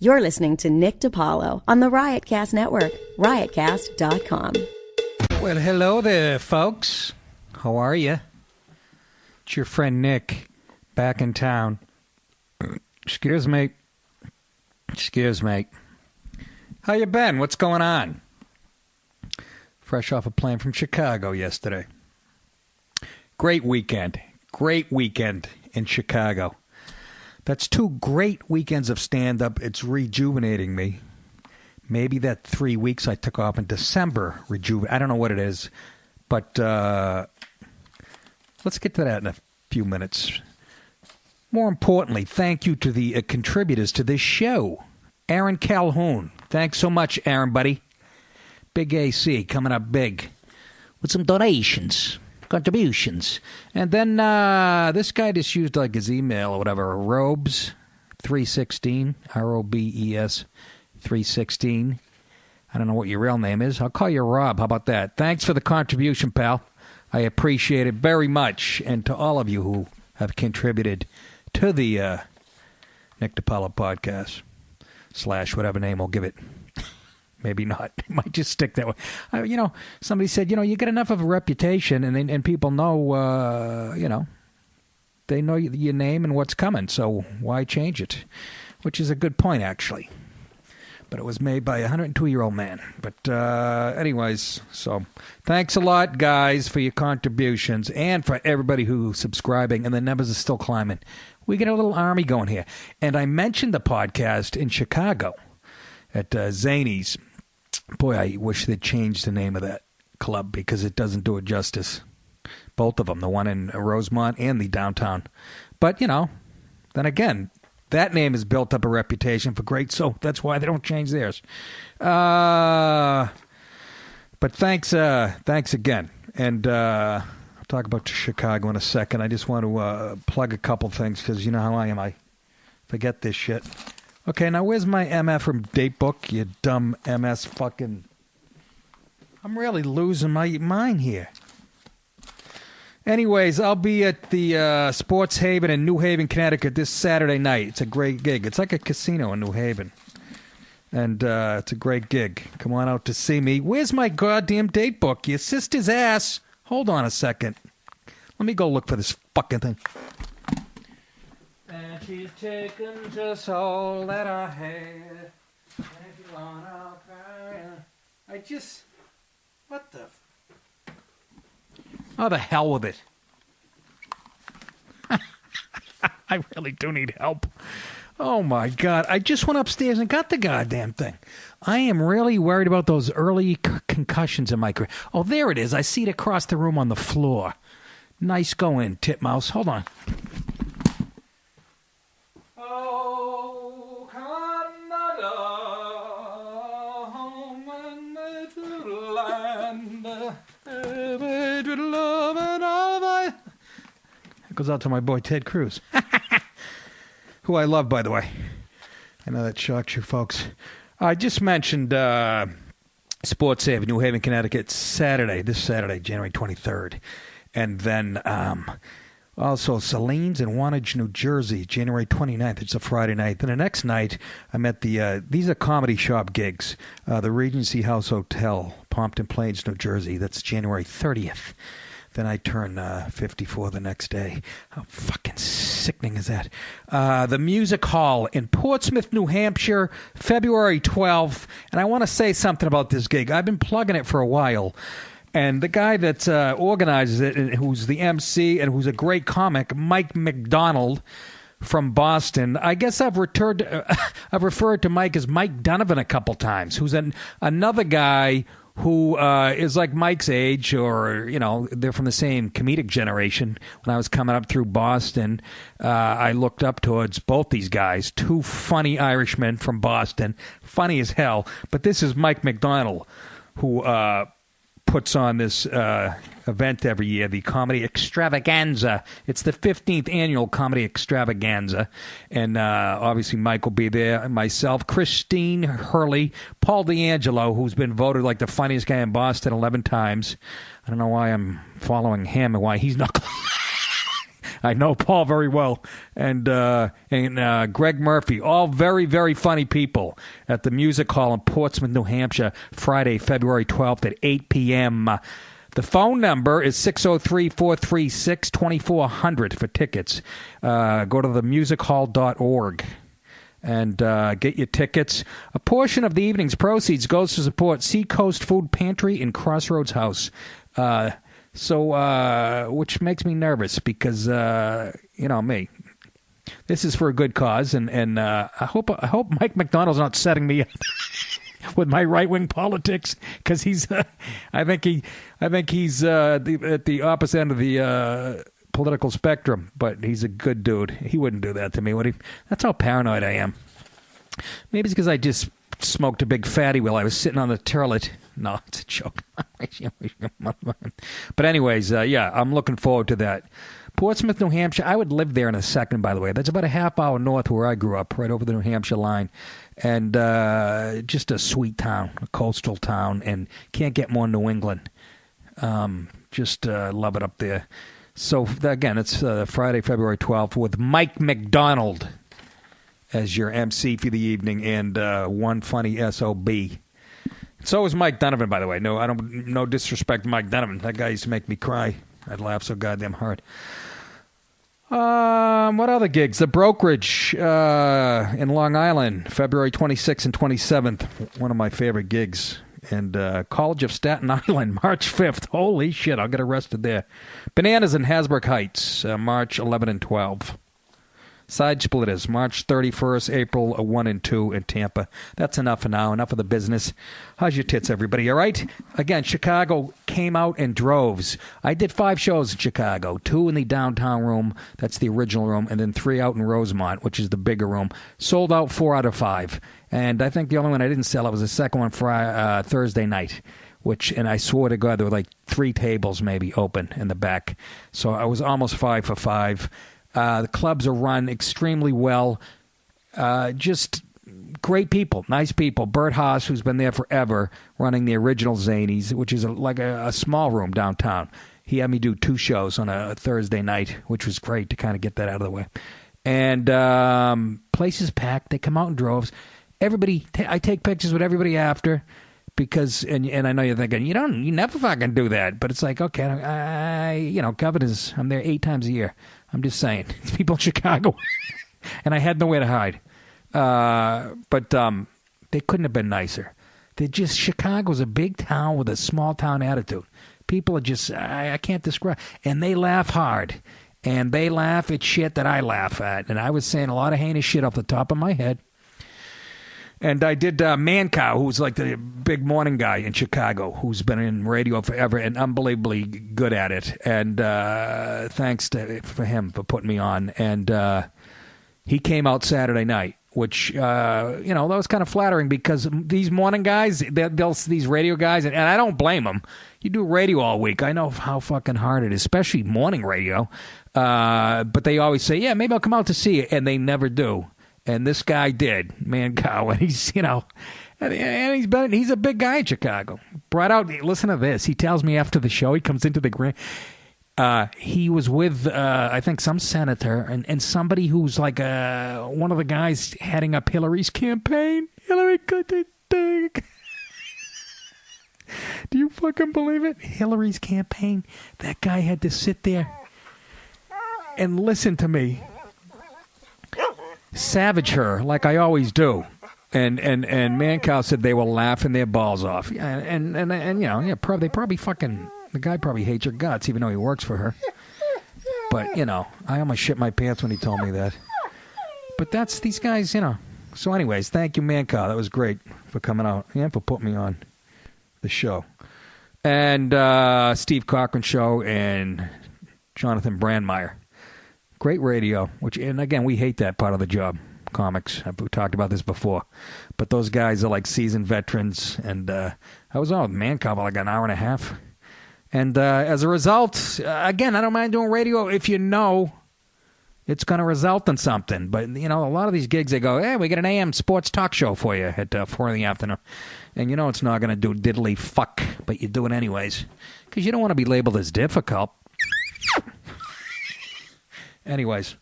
You're listening to Nick DiPaolo on the Riotcast Network, riotcast.com. Well, hello there, folks. How are you? It's your friend Nick, back in town. Excuse me. How you been? What's going on? Fresh off a plane from Chicago yesterday. Great weekend in Chicago. That's 2 great weekends of stand-up. It's rejuvenating me. Maybe that 3 weeks I took off in December I don't know what it is. But let's get to that in a few minutes. More importantly, thank you to the contributors to this show. Aaron Calhoun. Thanks so much, Aaron, buddy. Big AC coming up big with some donations. Contributions. And then this guy just used like his email or whatever, Robes316, ROBES 316. I don't know what your real name is. I'll call you Rob. How about that? Thanks for the contribution, pal. I appreciate it very much. And to all of you who have contributed to the Nick DiPaolo podcast / whatever name we'll give it. Maybe not. It might just stick that way. Somebody said, you get enough of a reputation and people know, they know your name and what's coming. So why change it? Which is a good point, actually. But it was made by a 102-year-old man. But anyways, so thanks a lot, guys, for your contributions and for everybody who's subscribing. And the numbers are still climbing. We get a little army going here. And I mentioned the podcast in Chicago at Zanies. Boy, I wish they'd changed the name of that club because it doesn't do it justice. Both of them, the one in Rosemont and the downtown. But, then again, that name has built up a reputation for great, so that's why they don't change theirs. But thanks again. And I'll talk about Chicago in a second. I just want to plug a couple things because you know how I am. I forget this shit. Okay, now where's my MF from Datebook, you dumb MS fucking... I'm really losing my mind here. Anyways, I'll be at the Sports Haven in New Haven, Connecticut this Saturday night. It's a great gig. It's like a casino in New Haven. And it's a great gig. Come on out to see me. Where's my goddamn Datebook, you sister's ass? Hold on a second. Let me go look for this fucking thing. And she's taken just all that I had. And if you wanna cry, what the? Oh, the hell with it. I really do need help. Oh, my God. I just went upstairs and got the goddamn thing. I am really worried about those early concussions in my career. Oh, there it is. I see it across the room on the floor. Nice going, Titmouse. Hold on. Oh, Canada, home and little land, with love and all my... It goes out to my boy Ted Cruz, who I love, by the way. I know that shocks you folks. I just mentioned Sports Haven, New Haven, Connecticut, this Saturday, January 23rd. And then... also, Celine's in Wantage, New Jersey, January 29th. It's a Friday night. Then the next night, I'm at these are comedy shop gigs. The Regency House Hotel, Pompton Plains, New Jersey. That's January 30th. Then I turn 54 the next day. How fucking sickening is that? The Music Hall in Portsmouth, New Hampshire, February 12th. And I want to say something about this gig. I've been plugging it for a while. And the guy that organizes it, and who's the MC and who's a great comic, Mike McDonald from Boston. I guess I've referred to Mike as Mike Donovan a couple times, who's another guy who is like Mike's age, or, they're from the same comedic generation. When I was coming up through Boston, I looked up towards both these guys, 2 funny Irishmen from Boston, funny as hell. But this is Mike McDonald, who... puts on this event every year, the Comedy Extravaganza. It's the 15th annual Comedy Extravaganza. And obviously Mike will be there, and myself, Christine Hurley, Paul D'Angelo, who's been voted like the funniest guy in Boston 11 times. I don't know why I'm following him and why he's not... I know Paul very well, and Greg Murphy, all very, very funny people at the Music Hall in Portsmouth, New Hampshire, Friday, February 12th at 8 p.m. The phone number is 603-436-2400 for tickets. Go to themusichall.org. And get your tickets. A portion of the evening's proceeds goes to support Seacoast Food Pantry and Crossroads House. Which makes me nervous because, me. This is for a good cause, and I hope Mike McDonald's not setting me up with my right-wing politics, because he's, I think he's at the opposite end of the political spectrum, but he's a good dude. He wouldn't do that to me, would he? That's how paranoid I am. Maybe it's because I just smoked a big fatty while I was sitting on the toilet. No, it's a joke. But anyways, I'm looking forward to that. Portsmouth, New Hampshire. I would live there in a second, by the way. That's about a half hour north where I grew up, right over the New Hampshire line. And just a sweet town, a coastal town, and can't get more New England. Just love it up there. So, again, it's Friday, February 12th with Mike McDonald as your MC for the evening and one funny SOB. So is Mike Donovan, by the way. No disrespect to Mike Donovan. That guy used to make me cry. I'd laugh so goddamn hard. What other gigs? The Brokerage in Long Island, February 26th and 27th. One of my favorite gigs. And College of Staten Island, March 5th. Holy shit, I'll get arrested there. Bananas in Hasbrook Heights, March 11 and 12. Side Splitters, March 31st, April 1 and 2 in Tampa. That's enough for now. Enough of the business. How's your tits, everybody? All right? Again, Chicago came out in droves. I did 5 shows in Chicago. 2 in the downtown room. That's the original room. And then 3 out in Rosemont, which is the bigger room. Sold out 4 out of 5. And I think the only one I didn't sell out was the second one for Thursday night. And I swear to God, there were like 3 tables maybe open in the back. So I was almost 5 for 5. The clubs are run extremely well. Just great people, nice people. Bert Haas, who's been there forever, running the original Zanies, which is like a small room downtown. He had me do 2 shows on a Thursday night, which was great to kind of get that out of the way. And place is packed. They come out in droves. Everybody, I take pictures with everybody after. Because and I know you're thinking you never fucking do that, but it's like, okay, governors, I'm there 8 times a year. I'm just saying, people in Chicago, and I had nowhere to hide. But they couldn't have been nicer. Chicago's a big town with a small town attitude. People are just, I can't describe, and they laugh hard, and they laugh at shit that I laugh at, and I was saying a lot of heinous shit off the top of my head. And I did Mancow, who's like the big morning guy in Chicago, who's been in radio forever and unbelievably good at it. And thanks for him for putting me on. And he came out Saturday night, which, that was kind of flattering because these morning guys, these radio guys, and I don't blame them. You do radio all week. I know how fucking hard it is, especially morning radio. But they always say, yeah, maybe I'll come out to see you. And they never do. And this guy did, Mancow, and he's, and he's a big guy in Chicago. Brought out, listen to this. He tells me after the show, he comes into the grand. He was with, I think, some senator and somebody who's like one of the guys heading up Hillary's campaign. Hillary Clinton. Do you fucking believe it? Hillary's campaign. That guy had to sit there and listen to me. Savage her like I always do, and Mancow said they were laughing their balls off, and they probably fucking, the guy probably hates your guts even though he works for her, but I almost shit my pants when he told me that. But that's these guys, So anyways, thank you, Mancow. That was great for coming out and for putting me on the show, and Steve Cochran show and Jonathan Brandmeier. Great radio, and again, we hate that part of the job, comics. We talked about this before. But those guys are like seasoned veterans, and I was on with Mancow for like an hour and a half. And as a result, again, I don't mind doing radio if you know it's going to result in something. But, a lot of these gigs, they go, hey, we got an AM sports talk show for you at 4 in the afternoon. And it's not going to do diddly fuck, but you do it anyways. Because you don't want to be labeled as difficult. Anyways,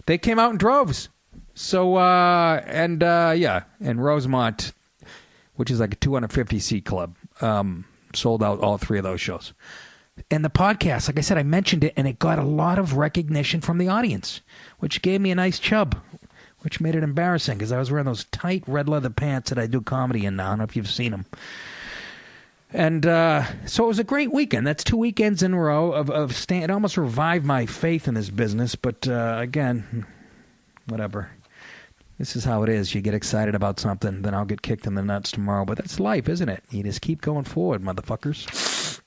they came out in droves. So, and Rosemont, which is like a 250-seat club, sold out all 3 of those shows. And the podcast, like I said, I mentioned it, and it got a lot of recognition from the audience, which gave me a nice chub, which made it embarrassing because I was wearing those tight red leather pants that I do comedy in now. I don't know if you've seen them. And so it was a great weekend. That's 2 weekends in a row of staying. It almost revived my faith in this business, but again, whatever. This is how it is. You get excited about something, then I'll get kicked in the nuts tomorrow. But that's life, isn't it? You just keep going forward, motherfuckers.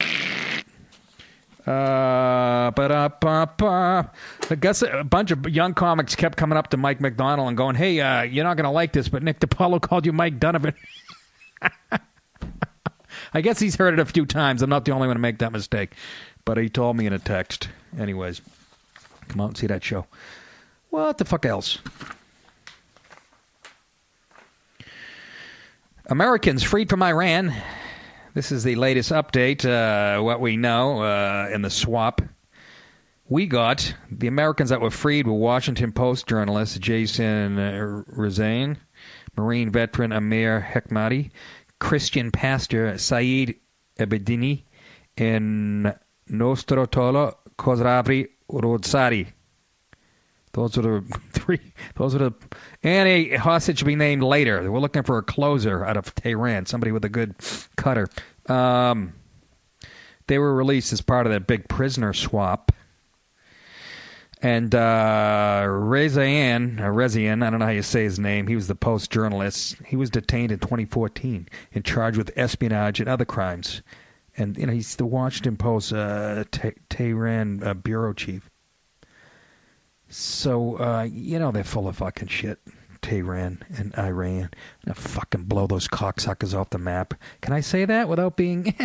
I guess a bunch of young comics kept coming up to Mike McDonald and going, hey, you're not going to like this, but Nick DiPaolo called you Mike Donovan. I guess he's heard it a few times. I'm not the only one to make that mistake. But he told me in a text. Anyways, come out and see that show. What the fuck else? Americans freed from Iran. This is the latest update, what we know in the swap. We got the Americans that were freed were Washington Post journalist Jason Rezaian, Marine veteran Amir Hekmati, Christian pastor Saeed Abedini, and Nostrotolo Khosravi Rodsari. Those are the 3. And a hostage to be named later. We're looking for a closer out of Tehran, somebody with a good cutter. They were released as part of that big prisoner swap. And Rezaian, I don't know how you say his name. He was the Post journalist. He was detained in 2014 and charged with espionage and other crimes. And he's the Washington Post Tehran bureau chief. So, they're full of fucking shit. Tehran and Iran. I'm going to fucking blow those cocksuckers off the map. Can I say that without being...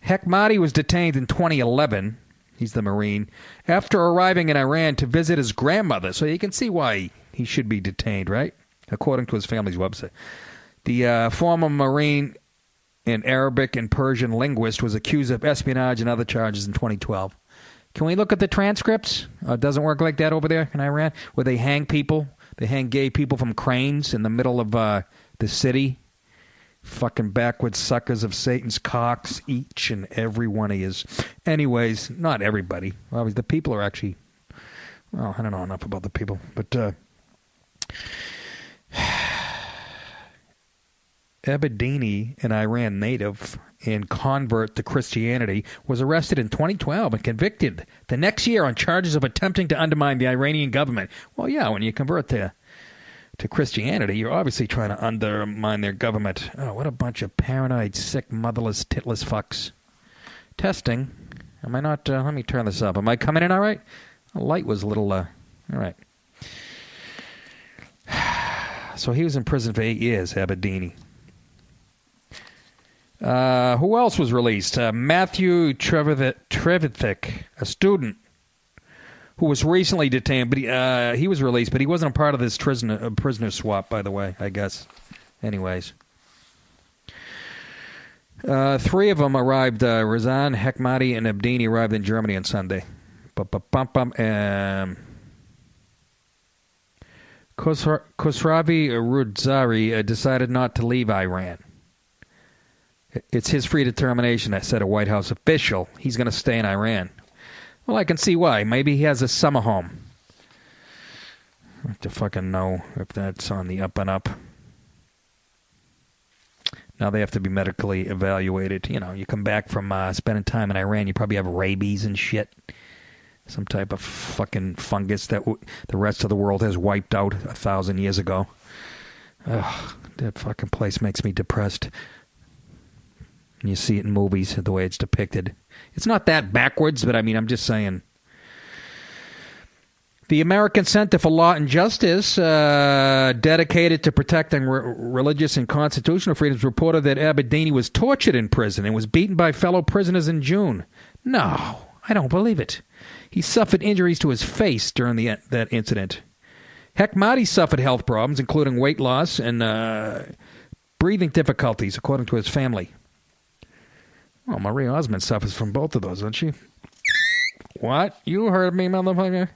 Hekmati was detained in 2011. He's the Marine. After arriving in Iran to visit his grandmother. So you can see why he should be detained, right? According to his family's website. The former Marine and Arabic and Persian linguist was accused of espionage and other charges in 2012. Can we look at the transcripts? It doesn't work like that over there in Iran, where they hang people. They hang gay people from cranes in the middle of the city. Fucking backwards suckers of Satan's cocks, each and every one of yous. Anyways, not everybody. Well, the people are actually... Well, I don't know enough about the people, but... Abedini, an Iran native and convert to Christianity, was arrested in 2012 and convicted the next year on charges of attempting to undermine the Iranian government. Well, yeah, when you convert to Christianity, you're obviously trying to undermine their government. Oh, what a bunch of paranoid, sick, motherless, titless fucks. Testing. Am I not... let me turn this up. Am I coming in all right? The light was a little... all right. So he was in prison for 8 years, Abedini. Who else was released? Matthew Trevithick, a student who was recently detained, but he was released, but he wasn't a part of this prisoner swap, by the way, I guess. Anyways. 3 of them arrived, Razan, Hekmati, and Abedini arrived in Germany on Sunday. Khosravi Rodzari decided not to leave Iran. It's his free determination, said a White House official. He's going to stay in Iran. Well, I can see why. Maybe he has a summer home. I have to fucking know if that's on the up and up. Now they have to be medically evaluated. You come back from spending time in Iran, you probably have rabies and shit. Some type of fucking fungus that the rest of the world has wiped out 1,000 years ago. Ugh, that fucking place makes me depressed. And you see it in movies, the way it's depicted. It's not that backwards, but I'm just saying. The American Center for Law and Justice, dedicated to protecting religious and constitutional freedoms, reported that Abedini was tortured in prison and was beaten by fellow prisoners in June. No, I don't believe it. He suffered injuries to his face during that incident. Hekmati suffered health problems, including weight loss and breathing difficulties, according to his family. Well, Maria Osmond suffers from both of those, doesn't she? What? You heard me, motherfucker?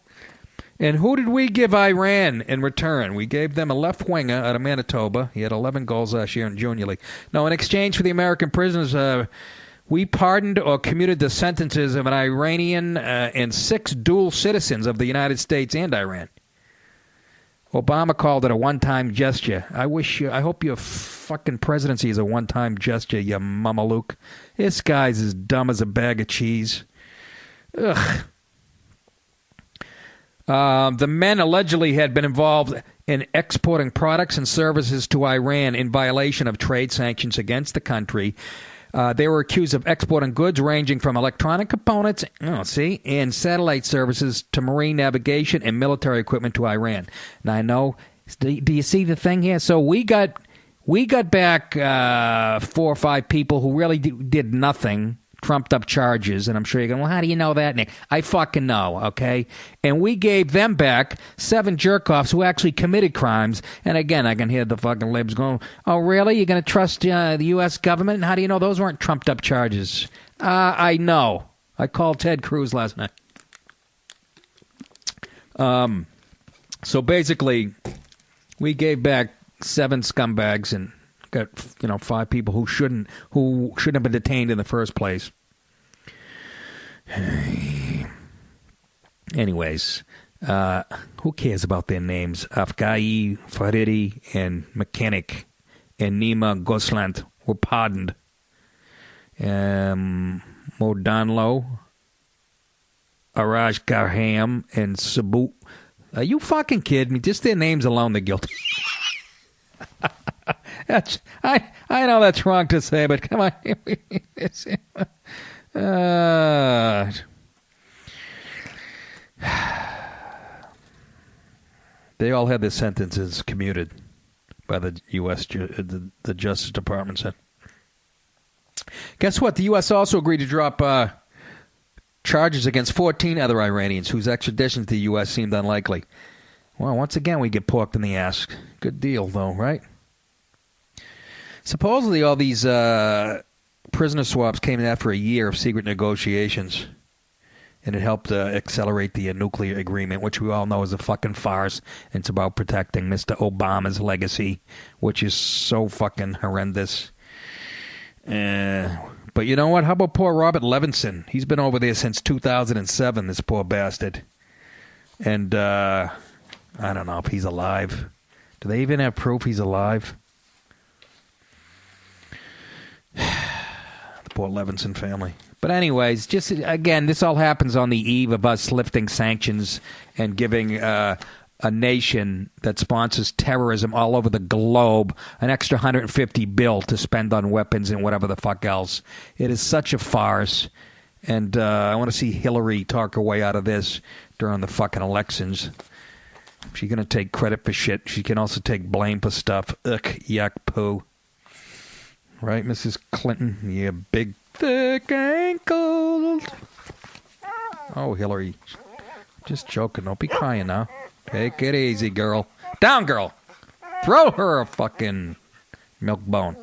And who did we give Iran in return? We gave them a left winger out of Manitoba. He had 11 goals last year in Junior League. No, in exchange for the American prisoners, we pardoned or commuted the sentences of an Iranian and 6 dual citizens of the United States and Iran. Obama called it a one-time gesture. I hope your fucking presidency is a one-time gesture, you mamaluke. This guy's as dumb as a bag of cheese. Ugh. The men allegedly had been involved in exporting products and services to Iran in violation of trade sanctions against the country. They were accused of exporting goods ranging from electronic components, and satellite services to marine navigation and military equipment to Iran. Now I know. Do you see the thing here? So we got back 4 or 5 people who really did nothing. Trumped up charges, and I'm sure you're going, well, how do you know that, Nick? I fucking know, okay? And we gave them back 7 jerk-offs who actually committed crimes. And again, I can hear the fucking libs going, oh, really? You're going to trust the U.S. government? And how do you know those weren't trumped up charges? I know. I called Ted Cruz last night. So basically, we gave back 7 scumbags and got 5 people who shouldn't have been detained in the first place. Anyways, who cares about their names? Afghai, Faridi, and Mechanic, and Nima Goslant were pardoned. Modanlo, Araj Garham, and Sabut. Are you fucking kidding me? Just their names alone, they're guilty. I know that's wrong to say, but come on. They all had their sentences commuted by the U.S. The Justice Department said. Guess what? The U.S. also agreed to drop charges against 14 other Iranians whose extradition to the U.S. seemed unlikely. Well, once again, we get porked in the ass. Good deal, though, right? Supposedly, all these prisoner swaps came after a year of secret negotiations, and it helped accelerate the nuclear agreement, which we all know is a fucking farce. And it's about protecting Mr. Obama's legacy, which is so fucking horrendous. But you know what? How about poor Robert Levinson? He's been over there since 2007, this poor bastard. And I don't know if he's alive. Do they even have proof he's alive? The poor Levinson family. But anyways, just again, this all happens on the eve of us lifting sanctions and giving a nation that sponsors terrorism all over the globe an extra $150 billion to spend on weapons and whatever the fuck else. It is such a farce. And I want to see Hillary talk her way out of this during the fucking elections. She's going to take credit for shit. She can also take blame for stuff. Ugh, yuck, poo. Right, Mrs. Clinton? You big, thick ankles. Oh, Hillary. Just joking. Don't be crying now. Take it easy, girl. Down, girl. Throw her a fucking milk bone.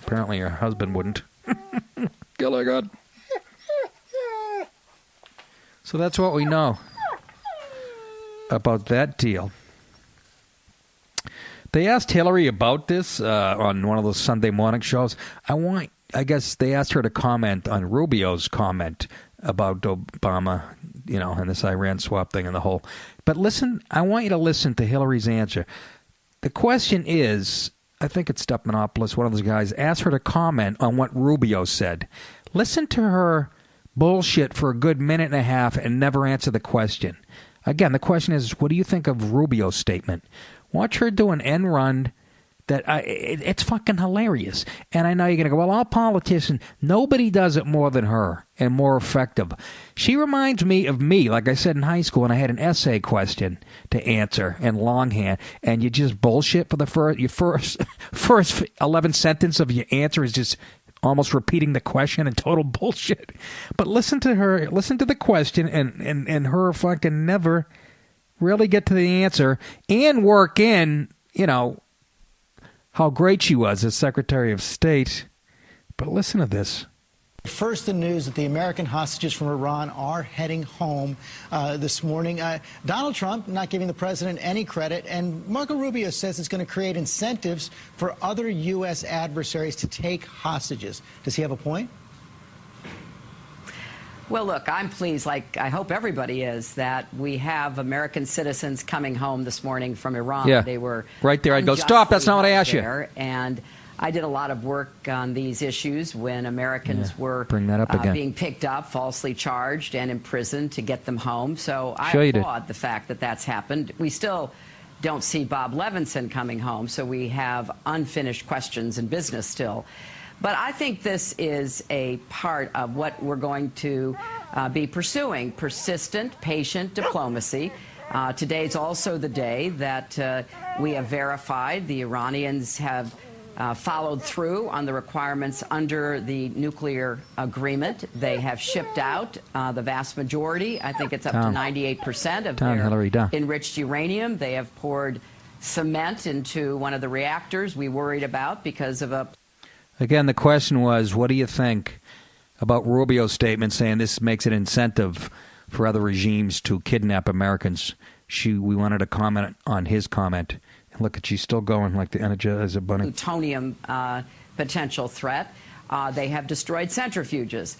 Apparently her husband wouldn't. Kill her, God. So that's what we know about that deal. They asked Hillary about this on one of those Sunday morning shows. I guess they asked her to comment on Rubio's comment about Obama, and this Iran swap thing and the whole. But listen, I want you to listen to Hillary's answer. The question is, I think it's Stephanopoulos, one of those guys, asked her to comment on what Rubio said. Listen to her bullshit for a good minute and a half and never answer the question. Again, the question is, what do you think of Rubio's statement? Watch her do an end run that it's fucking hilarious. And I know you're going to go, well, all politicians, nobody does it more than her and more effective. She reminds me of me, like I said in high school, and I had an essay question to answer in longhand, and you just bullshit for the first 11 sentence of your answer is just almost repeating the question and total bullshit. But listen to her, listen to the question, and her fucking never really get to the answer and work in, how great she was as Secretary of State. But listen to this. First, the news that the American hostages from Iran are heading home this morning. Donald Trump not giving the president any credit, and Marco Rubio says it's going to create incentives for other U.S. adversaries to take hostages. Does he have a point? Well, look, I'm pleased, like I hope everybody is, that we have American citizens coming home this morning from Iran. Yeah, they were right there. I'd go, stop, that's not what I asked you. And I did a lot of work on these issues when Americans were bring that up again. Being picked up, falsely charged, and imprisoned to get them home. So I applaud the fact that that's happened. We still don't see Bob Levinson coming home, so we have unfinished questions and business still. But I think this is a part of what we're going to be pursuing, persistent, patient diplomacy. Today's also the day that we have verified the Iranians have followed through on the requirements under the nuclear agreement. They have shipped out the vast majority, I think it's up to 98% of their enriched uranium. They have poured cement into one of the reactors we worried about because of a... Again, the question was, what do you think about Rubio's statement saying this makes an incentive for other regimes to kidnap Americans? We wanted to comment on his comment. Look at you still going like the Energizer Bunny. Plutonium potential threat. They have destroyed centrifuges.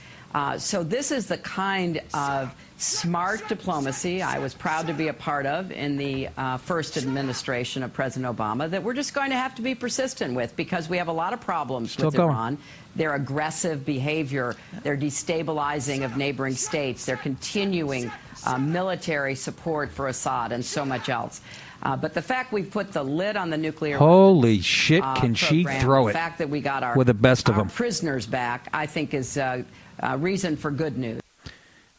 So this is the kind of smart diplomacy I was proud to be a part of in the first administration of President Obama that we're just going to have to be persistent with because we have a lot of problems with Iran. Their aggressive behavior, their destabilizing of neighboring states, their continuing military support for Assad and so much else. But the fact we've put the lid on the nuclear holy shit, can she throw it? The fact that we got our, with the best of them. Prisoners back, I think, is reason for good news.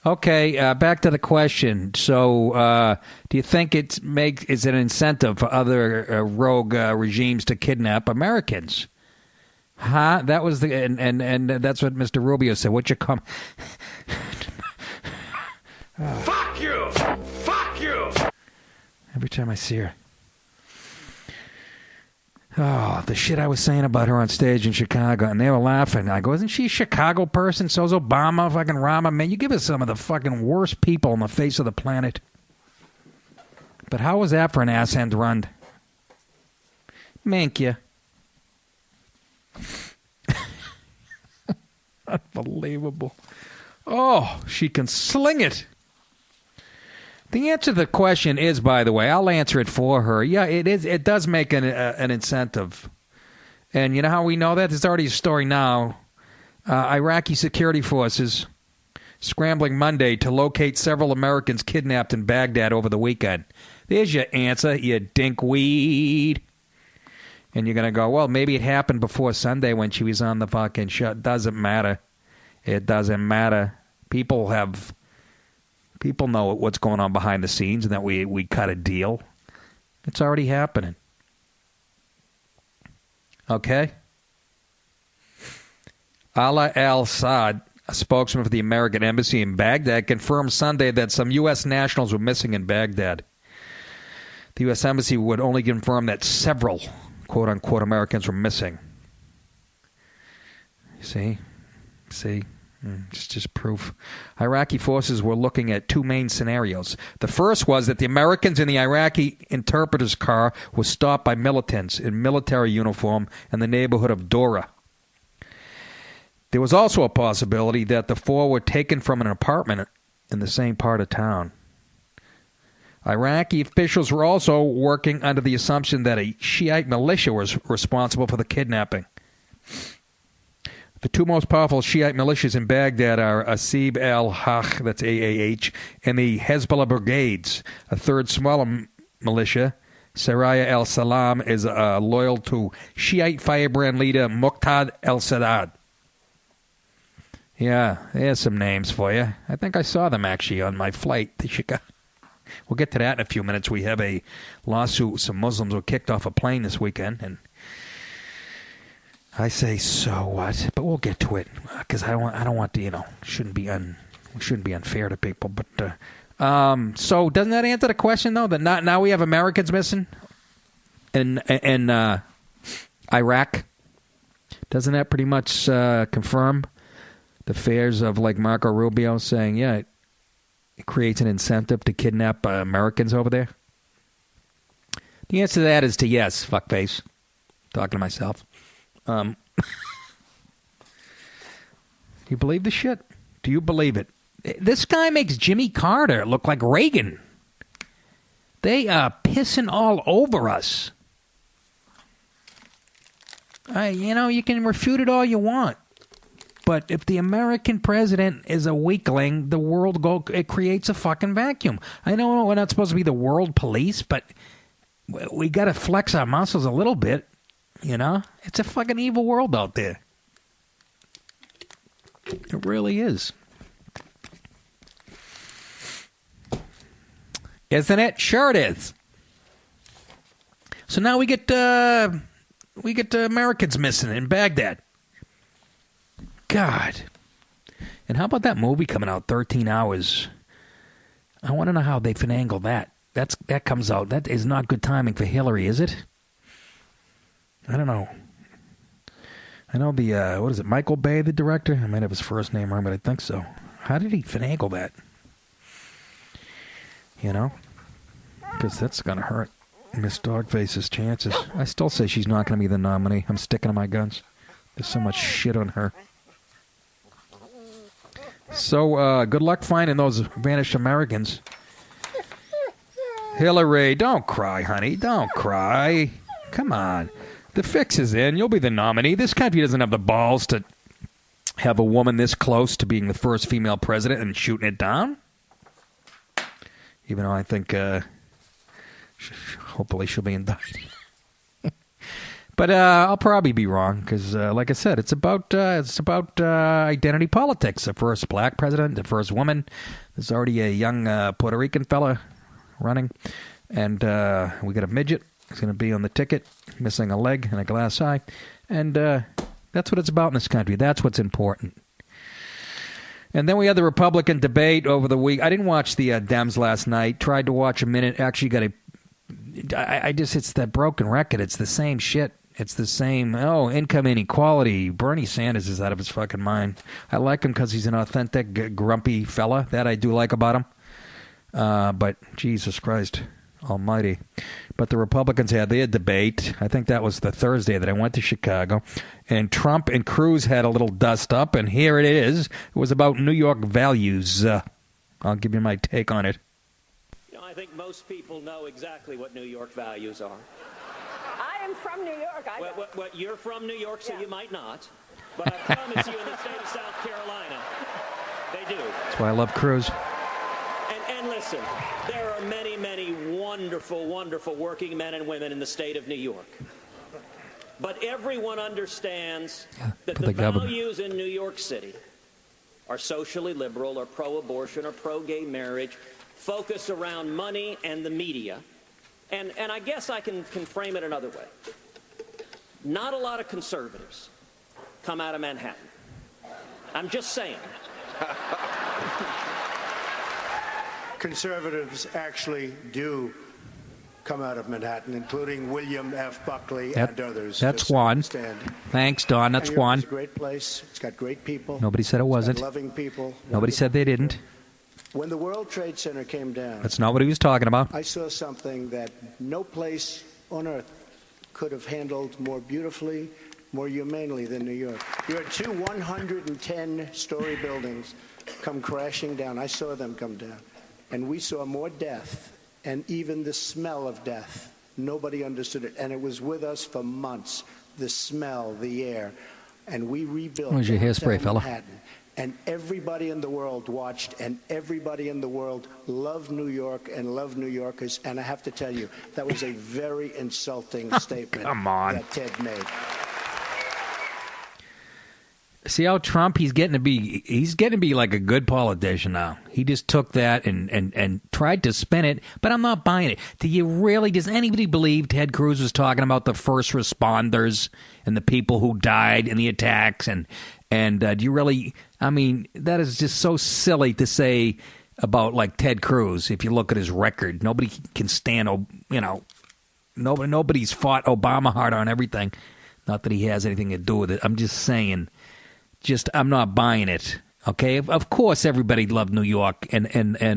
Okay, back to the question. So, do you think is an incentive for other rogue regimes to kidnap Americans? Huh? That was the and that's what Mr. Rubio said. What you come? Fuck you! Fuck you! Every time I see her. Oh, the shit I was saying about her on stage in Chicago, and they were laughing. I go, isn't she a Chicago person? So's Obama, fucking Rama. Man, you give us some of the fucking worst people on the face of the planet. But how was that for an ass end run? Thank you. Unbelievable. Oh, she can sling it. The answer to the question is, by the way, I'll answer it for her. Yeah, it is. It does make an incentive. And you know how we know that? There's already a story now. Iraqi security forces scrambling Monday to locate several Americans kidnapped in Baghdad over the weekend. There's your answer, you dinkweed. And you're going to go, well, maybe it happened before Sunday when she was on the fucking show. Doesn't matter. It doesn't matter. People know what's going on behind the scenes and that we cut a deal. It's already happening. Okay? Ala al-Saad, a spokesman for the American Embassy in Baghdad, confirmed Sunday that some U.S. nationals were missing in Baghdad. The U.S. Embassy would only confirm that several, quote-unquote, Americans were missing. See? It's just proof. Iraqi forces were looking at two main scenarios. The first was that the Americans in the Iraqi interpreter's car were stopped by militants in military uniform in the neighborhood of Dora. There was also a possibility that the four were taken from an apartment in the same part of town. Iraqi officials were also working under the assumption that a Shiite militia was responsible for the kidnapping. The two most powerful Shiite militias in Baghdad are Asib al-Haq, that's AAH, and the Hezbollah Brigades. A third smaller militia, Saraya al-Salam, is loyal to Shiite firebrand leader Muqtada al-Sadat. Yeah, there's some names for you. I think I saw them actually on my flight to Chicago. We'll get to that in a few minutes. We have a lawsuit. Some Muslims were kicked off a plane this weekend, and I say, so what? But we'll get to it because I don't want to, shouldn't be unfair to people. But so doesn't that answer the question though? That now we have Americans missing in Iraq. Doesn't that pretty much confirm the fears of like Marco Rubio saying, yeah, it creates an incentive to kidnap Americans over there? The answer to that is to yes, fuckface. Talking to myself. Do you believe the shit? Do you believe it? This guy makes Jimmy Carter look like Reagan. They are pissing all over us. You can refute it all you want. But if the American president is a weakling, the world it creates a fucking vacuum. I know we're not supposed to be the world police, but we got to flex our muscles a little bit, It's a fucking evil world out there. It really is. Isn't it? Sure it is. So now we get Americans missing in Baghdad. God. And how about that movie coming out, 13 Hours? I want to know how they finagle that. That comes out. That is not good timing for Hillary, is it? I don't know. I know what is it, Michael Bay, the director? I might have his first name wrong, but I think so. How did he finagle that? Because that's going to hurt Miss Dogface's chances. I still say she's not going to be the nominee. I'm sticking to my guns. There's so much shit on her. So, good luck finding those vanished Americans. Hillary, don't cry, honey. Don't cry. Come on. The fix is in. You'll be the nominee. This country doesn't have the balls to have a woman this close to being the first female president and shooting it down. Even though I think, hopefully she'll be indicted. But I'll probably be wrong because, like I said, it's about identity politics. The first black president, the first woman. There's already a young Puerto Rican fella running, and we got a midget. He's going to be on the ticket, missing a leg and a glass eye, and that's what it's about in this country. That's what's important. And then we had the Republican debate over the week. I didn't watch the Dems last night. Tried to watch a minute. Actually, it's that broken record. It's the same shit. It's the same, income inequality. Bernie Sanders is out of his fucking mind. I like him because he's an authentic, grumpy fella. That I do like about him. But Jesus Christ almighty. But the Republicans had their debate. I think that was the Thursday that I went to Chicago. And Trump and Cruz had a little dust up, and here it is. It was about New York values. I'll give you my take on it. I think most people know exactly what New York values are. I am from New York. You're from New York, so you might not. But I promise you, in the state of South Carolina, they do. That's why I love Cruz. And listen, there are many, many wonderful, wonderful working men and women in the state of New York. But everyone understands that the values in New York City are socially liberal or pro-abortion or pro-gay marriage, focus around money and the media. And I guess I can frame it another way. Not a lot of conservatives come out of Manhattan. I'm just saying. Conservatives actually do come out of Manhattan, including William F. Buckley and others. That's one. Thanks, Don. That's one. It's a great place. It's got great people. Nobody said it wasn't. Loving people. Nobody said they didn't. When the World Trade Center came down, that's not what he was talking about. I saw something that no place on earth could have handled more beautifully, more humanely than New York. You had two 110-story buildings come crashing down. I saw them come down. And we saw more death, and even the smell of death. Nobody understood it. And it was with us for months, the smell, the air. And we rebuilt Where's your hairspray, fella? Manhattan. And everybody in the world watched, and everybody in the world loved New York and loved New Yorkers. And I have to tell you, that was a very insulting statement that Ted made. See how Trump, he's getting to be like a good politician now. He just took that and tried to spin it, but I'm not buying it. Does anybody believe Ted Cruz was talking about the first responders and the people who died in the attacks? And do you really, that is just so silly to say about like Ted Cruz. If you look at his record, nobody can stand, nobody's fought Obama hard on everything. Not that he has anything to do with it. I'm just saying. just I'm not buying it. Okay, of course everybody loved New York and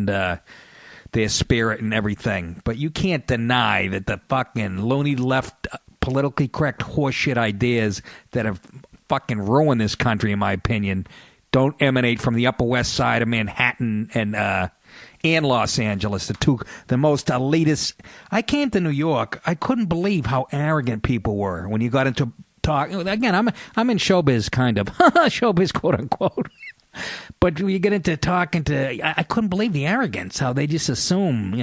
their spirit and everything, but you can't deny that the fucking loony left politically correct horseshit ideas that have fucking ruined this country, in my opinion, don't emanate from the Upper West Side of Manhattan and Los Angeles, the most elitist. I came to New York. I couldn't believe how arrogant people were when you got into talk. Again, I'm in showbiz, kind of showbiz, quote unquote. But when you get into talking to, I couldn't believe the arrogance, how they just assume,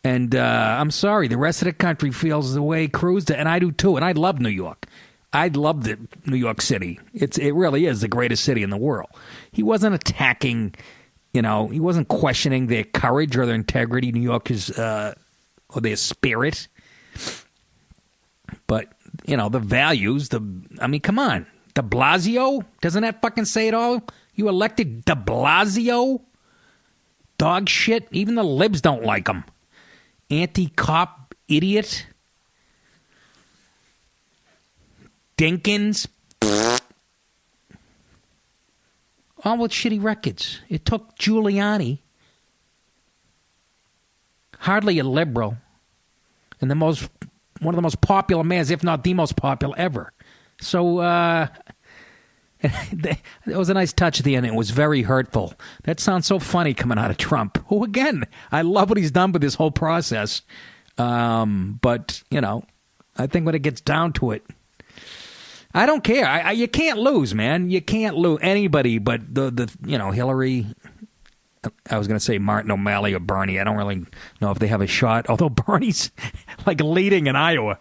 And I'm sorry, the rest of the country feels the way Cruz did, and I do too. And I love New York. I love New York City. It really is the greatest city in the world. He wasn't attacking, he wasn't questioning their courage or their integrity, New Yorkers, or their spirit. But, the values, come on. De Blasio? Doesn't that fucking say it all? You elected De Blasio? Dog shit. Even the libs don't like him. Anti-cop idiot. Dinkins. All with shitty records. It took Giuliani, hardly a liberal, and one of the most popular mayors, if not the most popular ever. So it was a nice touch at the end. It was very hurtful. That sounds so funny coming out of Trump, who, again, I love what he's done with this whole process. But, I think when it gets down to it, I don't care. You can't lose, man. You can't lose anybody but the Hillary. I was going to say Martin O'Malley or Bernie. I don't really know if they have a shot, although Bernie's leading in Iowa.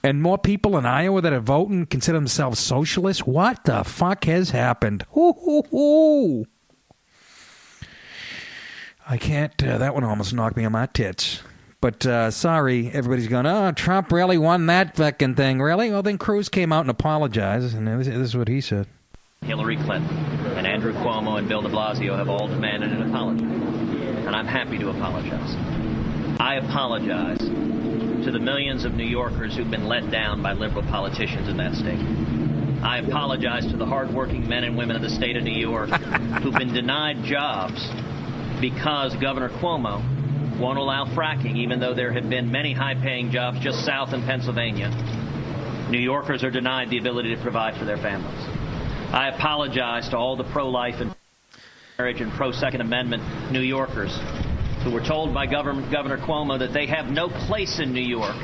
And more people in Iowa that are voting consider themselves socialists? What the fuck has happened? Hoo. I can't. That one almost knocked me on my tits. But sorry, everybody's going, oh, Trump really won that fucking thing. Really? Well, then Cruz came out and apologized, and this is what he said. Hillary Clinton and Andrew Cuomo and Bill de Blasio have all demanded an apology. And I'm happy to apologize. I apologize to the millions of New Yorkers who've been let down by liberal politicians in that state. I apologize to the hardworking men and women of the state of New York who've been denied jobs because Governor Cuomo won't allow fracking, even though there have been many high-paying jobs just south in Pennsylvania. New Yorkers are denied the ability to provide for their families. I apologize to all the pro-life and marriage and pro-Second Amendment New Yorkers who were told by Governor Cuomo that they have no place in New York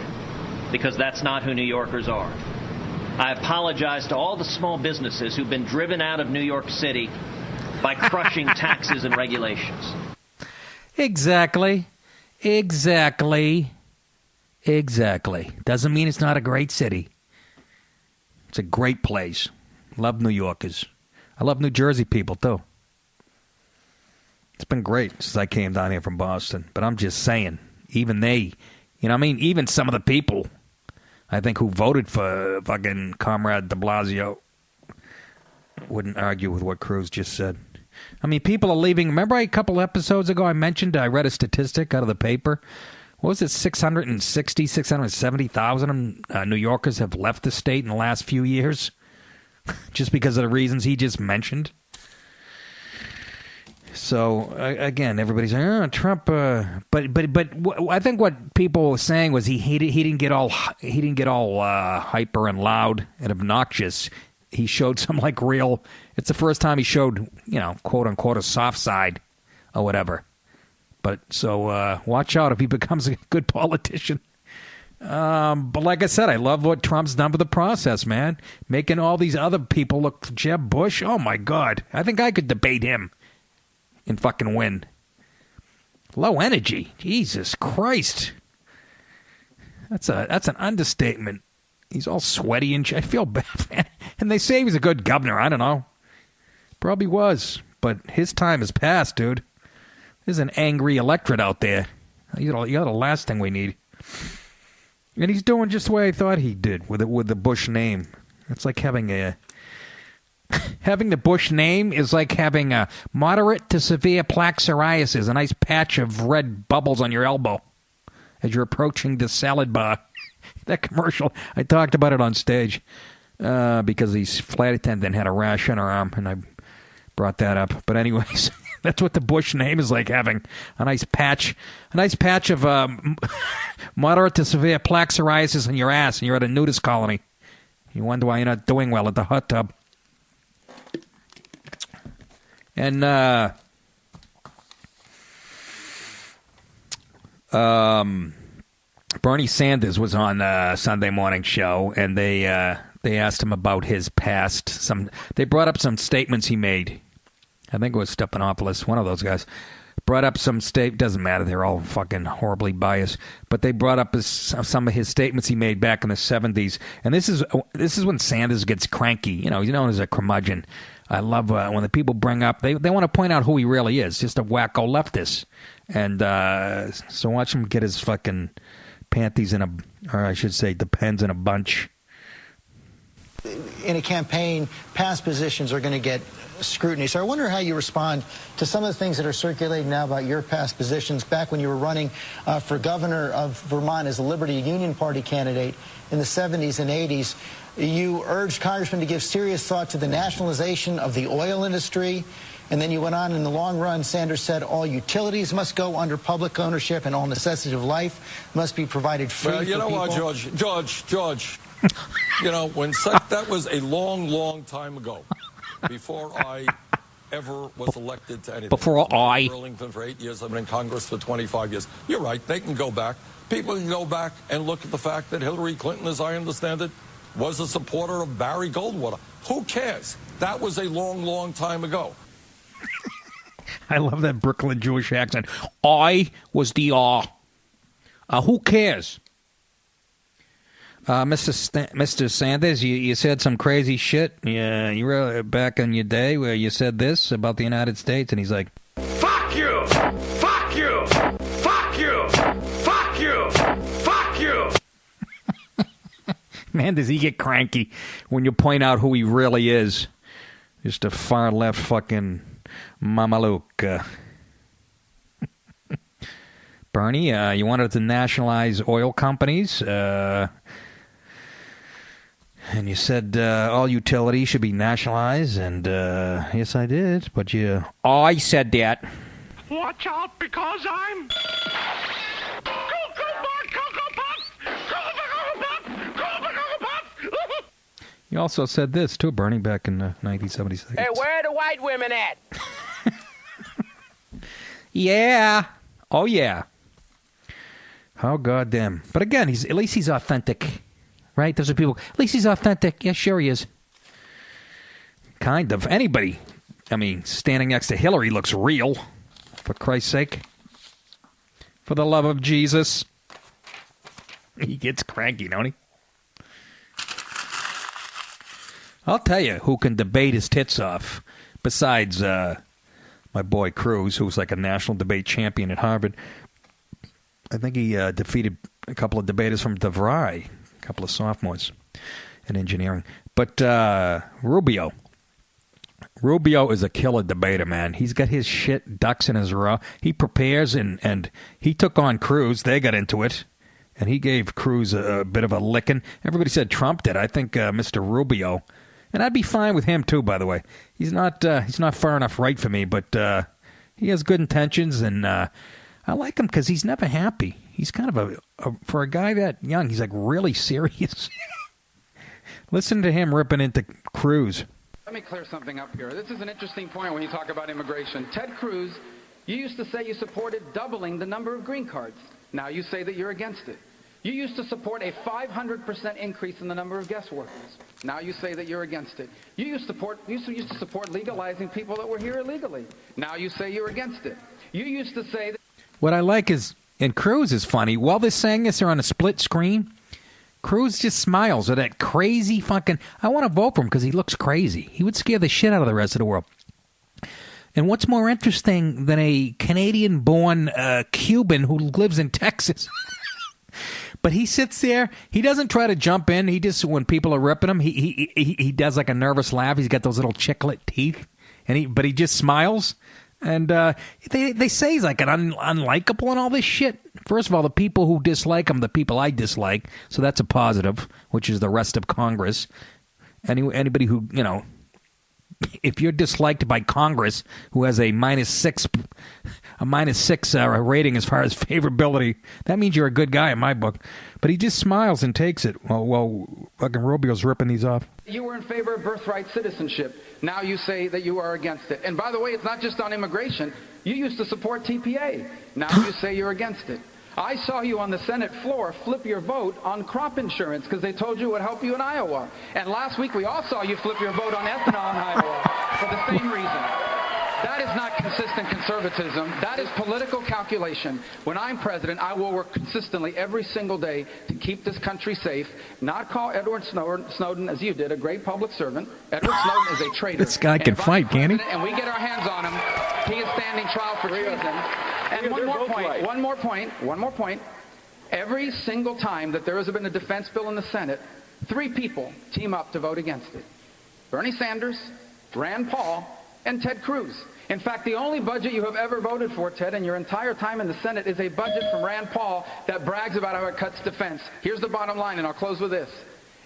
because that's not who New Yorkers are. I apologize to all the small businesses who've been driven out of New York City by crushing taxes and regulations. Exactly. Doesn't mean it's not a great city. It's a great place. Love New Yorkers. I love New Jersey people, too. It's been great since I came down here from Boston. But I'm just saying, even they, even some of the people, I think, who voted for fucking Comrade de Blasio wouldn't argue with what Cruz just said. People are leaving. Remember a couple episodes ago I read a statistic out of the paper. What was it, 670,000 New Yorkers have left the state in the last few years? Just because of the reasons he just mentioned? So again, everybody's saying, "Oh, Trump." But I think what people were saying was he didn't get all hyper and loud and obnoxious. He showed some real. It's the first time he showed quote unquote a soft side or whatever. But so watch out if he becomes a good politician. But like I said, I love what Trump's done with the process, man. Making all these other people look. Jeb Bush. Oh my God, I think I could debate him and fucking win. Low energy. Jesus Christ. That's an understatement. He's all sweaty and I feel bad, man. And they say he was a good governor. I don't know. Probably was. But his time has passed, dude. There's an angry electorate out there. You're the last thing we need. And he's doing just the way I thought he did with the Bush name. It's like having the Bush name is like having a moderate to severe plaque psoriasis, a nice patch of red bubbles on your elbow as you're approaching the salad bar. That commercial, I talked about it on stage. because his flight attendant had a rash on her arm, and I brought that up. But anyways, that's what the Bush name is like, having a nice patch of moderate to severe plaque psoriasis on your ass, and you're at a nudist colony. You wonder why you're not doing well at the hot tub. And Bernie Sanders was on Sunday morning show, and they asked him about his past. They brought up some statements he made. I think it was Stephanopoulos, one of those guys. Brought up some doesn't matter, they're all fucking horribly biased. But they brought up some of his statements he made back in the 70s. And this is when Sanders gets cranky. You know, he's known as a curmudgeon. I love when the people bring up, they want to point out who he really is, just a wacko leftist. And so watch him get his fucking panties or I should say, depends in a bunch. In a campaign, past positions are going to get scrutiny. So I wonder how you respond to some of the things that are circulating now about your past positions. Back when you were running for governor of Vermont as a Liberty Union Party candidate in the 70s and 80s, you urged congressmen to give serious thought to the nationalization of the oil industry. And then you went on, in the long run, Sanders said all utilities must go under public ownership and all necessities of life must be provided free for people. Well, you know what, George, you know, that was a long, long time ago, before I ever was elected to anything. Before I... in Burlington for 8 years, I've been in Congress for 25 years. You're right, they can go back. People can go back and look at the fact that Hillary Clinton, as I understand it, was a supporter of Barry Goldwater. Who cares? That was a long, long time ago. I love that Brooklyn Jewish accent. I was the who cares? Mr. Sanders, you said some crazy shit. Yeah, you were back in your day where you said this about the United States, and he's like, "Fuck you! Fuck you! Fuck you! Fuck you! Fuck you!" Man, does he get cranky when you point out who he really is? Just a far left fucking Mamaluke. Bernie, you wanted to nationalize oil companies, and you said all utilities should be nationalized, and yes, I did, but I said that. Watch out, because I'm... You also said this, too, Bernie, back in 1976. Hey, where are the white women at? Yeah. Oh, yeah. How goddamn. But again, at least he's authentic. Right? Those are people. At least he's authentic. Yeah, sure he is. Kind of. Anybody. I mean, standing next to Hillary looks real. For Christ's sake. For the love of Jesus. He gets cranky, don't he? I'll tell you who can debate his tits off. Besides my boy Cruz, who's like a national debate champion at Harvard. I think he defeated a couple of debaters from DeVry, a couple of sophomores in engineering. But Rubio is a killer debater, man. He's got his shit ducks in his row. He prepares, and he took on Cruz. They got into it, and he gave Cruz a bit of a licking. Everybody said Trump did. I think Mr. Rubio, and I'd be fine with him too, by the way. He's not far enough right for me, but he has good intentions, and I like him because he's never happy. He's kind of for a guy that young, he's like really serious. Listen to him ripping into Cruz. Let me clear something up here. This is an interesting point when you talk about immigration. Ted Cruz, you used to say you supported doubling the number of green cards. Now you say that you're against it. You used to support a 500% increase in the number of guest workers. Now you say that you're against it. You used to support legalizing people that were here illegally. Now you say you're against it. You used to say that... What I like is, and Cruz is funny, while they're saying this, they're on a split screen, Cruz just smiles with that crazy fucking... I want to vote for him because he looks crazy. He would scare the shit out of the rest of the world. And what's more interesting than a Canadian-born Cuban who lives in Texas? But he sits there. He doesn't try to jump in. He just, when people are ripping him, he does like a nervous laugh. He's got those little chiclet teeth, but he just smiles. And they say he's like an unlikable and all this shit. First of all, the people who dislike him, the people I dislike, so that's a positive, which is the rest of Congress. Anybody who, if you're disliked by Congress, who has a minus six rating as far as favorability, that means you're a good guy in my book. But he just smiles and takes it while fucking Rubio's ripping these off. You were in favor of birthright citizenship. Now you say that you are against it. And by the way, it's not just on immigration. You used to support TPA. Now you say you're against it. I saw you on the Senate floor flip your vote on crop insurance because they told you it would help you in Iowa. And last week we all saw you flip your vote on ethanol in Iowa for the same reason. That is not consistent conservatism. That is political calculation. When I'm president, I will work consistently every single day to keep this country safe, not call Edward Snowden, as you did, a great public servant. Edward Snowden is a traitor. This guy can fight, can't he? And we get our hands on him. He is standing trial for treason. And one more point. Every single time that there has been a defense bill in the Senate, 3 people team up to vote against it. Bernie Sanders, Rand Paul, and Ted Cruz. In fact, the only budget you have ever voted for, Ted, in your entire time in the Senate is a budget from Rand Paul that brags about how it cuts defense. Here's the bottom line, and I'll close with this.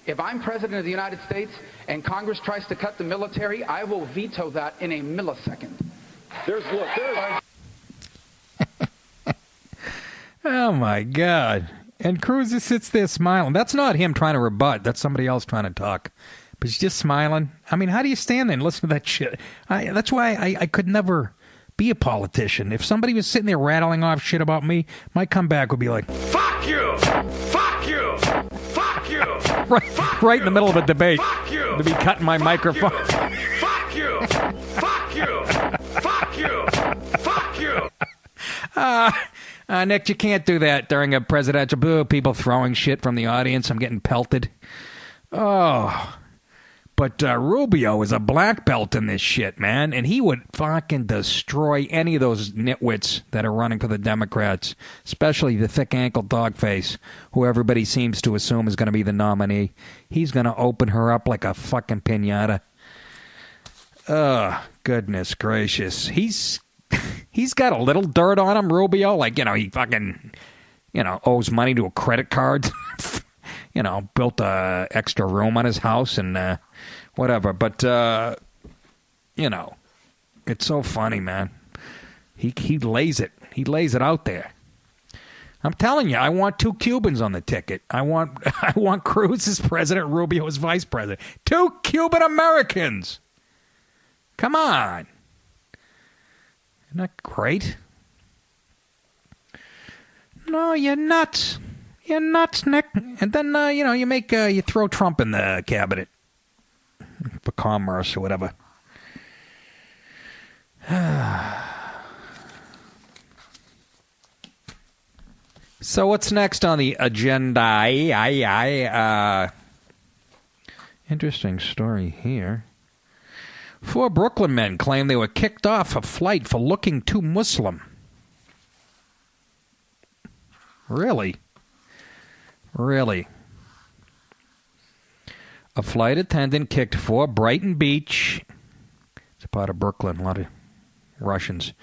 If I'm president of the United States and Congress tries to cut the military, I will veto that in a millisecond. Oh, my God. And Cruz just sits there smiling. That's not him trying to rebut. That's somebody else trying to talk. But he's just smiling. I mean, how do you stand there and listen to that shit? That's why I could never be a politician. If somebody was sitting there rattling off shit about me, my comeback would be like, fuck you! Fuck you! Fuck you! right in the middle of a debate. Fuck you! To be cutting my microphone. Fuck you! Fuck you! Fuck you! Fuck you! Nick, you can't do that during a presidential boo. People throwing shit from the audience. I'm getting pelted. Oh. But Rubio is a black belt in this shit, man. And he would fucking destroy any of those nitwits that are running for the Democrats, especially the thick-ankle dogface, who everybody seems to assume is going to be the nominee. He's going to open her up like a fucking piñata. Goodness gracious. He's got a little dirt on him, Rubio. Like, he fucking, owes money to a credit card. Built a extra room on his house and whatever. But, it's so funny, man. He lays it. He lays it out there. I'm telling you, I want 2 Cubans on the ticket. I want Cruz as president, Rubio as vice president. 2 Cuban Americans. Come on. Isn't that great? No, you're nuts. You're nuts, Nick. And then, you throw Trump in the cabinet for commerce or whatever. So what's next on the agenda? Interesting story here. 4 Brooklyn men claim they were kicked off a flight for looking too Muslim. Really? Really? A flight attendant kicked 4 Brighton Beach. It's a part of Brooklyn, a lot of Russians.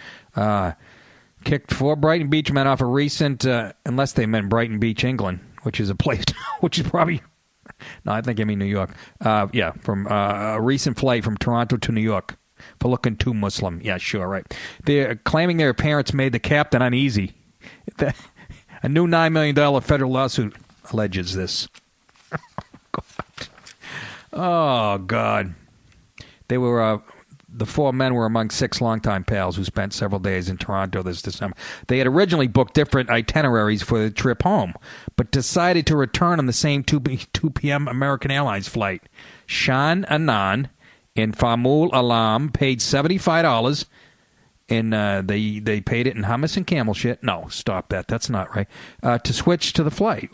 Kicked 4 Brighton Beach men off a recent, unless they meant Brighton Beach, England, which is a place, which is probably... No, I think I mean New York. From a recent flight from Toronto to New York for looking too Muslim. Yeah, sure, right. They're claiming their parents made the captain uneasy. A new $9 million federal lawsuit alleges this. Oh, God. They were... The 4 men were among 6 longtime pals who spent several days in Toronto this December. They had originally booked different itineraries for the trip home, but decided to return on the same 2 p.m. American Airlines flight. Shan Anan and Famul Alam paid $75, and they paid it in hummus and camel shit. No, stop that. That's not right. To switch to the flight,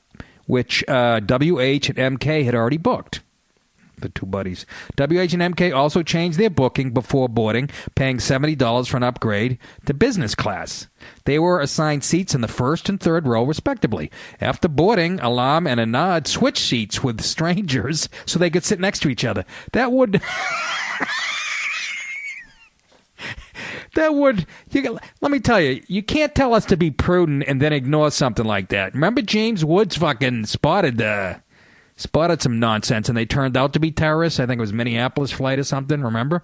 which WH and MK had already booked. The 2 buddies. WH and MK also changed their booking before boarding, paying $70 for an upgrade to business class. They were assigned seats in the first and third row, respectively. After boarding, Alam and Anad switched seats with strangers so they could sit next to each other. That would... let me tell you, you can't tell us to be prudent and then ignore something like that. Remember James Woods fucking spotted spotted some nonsense, and they turned out to be terrorists. I think it was Minneapolis flight or something, remember?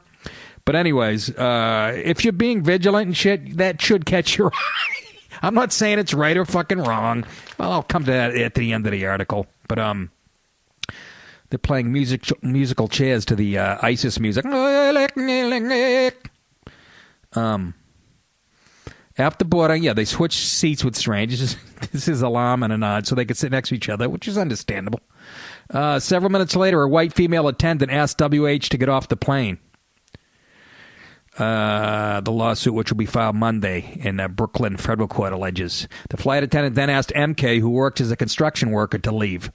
But anyways, if you're being vigilant and shit, that should catch your eye. I'm not saying it's right or fucking wrong. Well, I'll come to that at the end of the article. But they're playing musical chairs to the ISIS music. After boarding, they switched seats with strangers. This is Alam and Anand, so they could sit next to each other, which is understandable. Several minutes later, a white female attendant asked WH to get off the plane. The lawsuit, which will be filed Monday in Brooklyn federal court, alleges. The flight attendant then asked MK, who worked as a construction worker, to leave.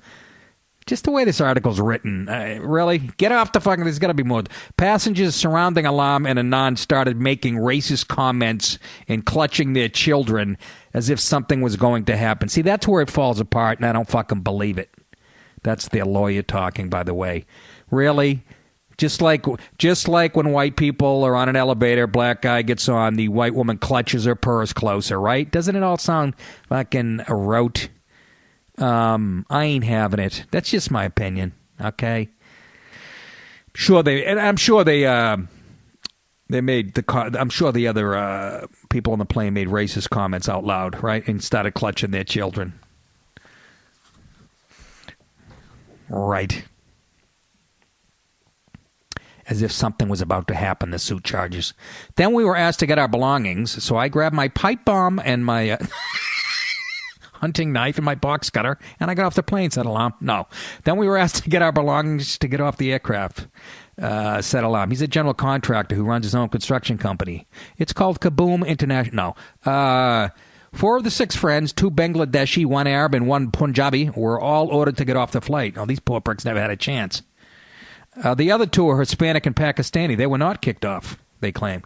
Just the way this article's written. Really? Get off the fucking... There's got to be more. Passengers surrounding Alam and Anand started making racist comments and clutching their children as if something was going to happen. See, that's where it falls apart, and I don't fucking believe it. That's their lawyer talking, by the way. Really? Just like when white people are on an elevator, black guy gets on, the white woman clutches her purse closer, right? Doesn't it all sound fucking a rote? I ain't having it. That's just my opinion, okay? I'm sure the other people on the plane made racist comments out loud, right? And started clutching their children. Right. As if something was about to happen, the suit charges. Then we were asked to get our belongings, so I grabbed my pipe bomb and my hunting knife and my box cutter, and I got off the plane, said Alam. No. Then we were asked to get our belongings to get off the aircraft, said Alam. He's a general contractor who runs his own construction company. It's called Kaboom International. No. 4 of the 6 friends, 2 Bangladeshi, 1 Arab, and 1 Punjabi, were all ordered to get off the flight. Oh, these poor pricks never had a chance. The other 2 are Hispanic and Pakistani. They were not kicked off, they claim.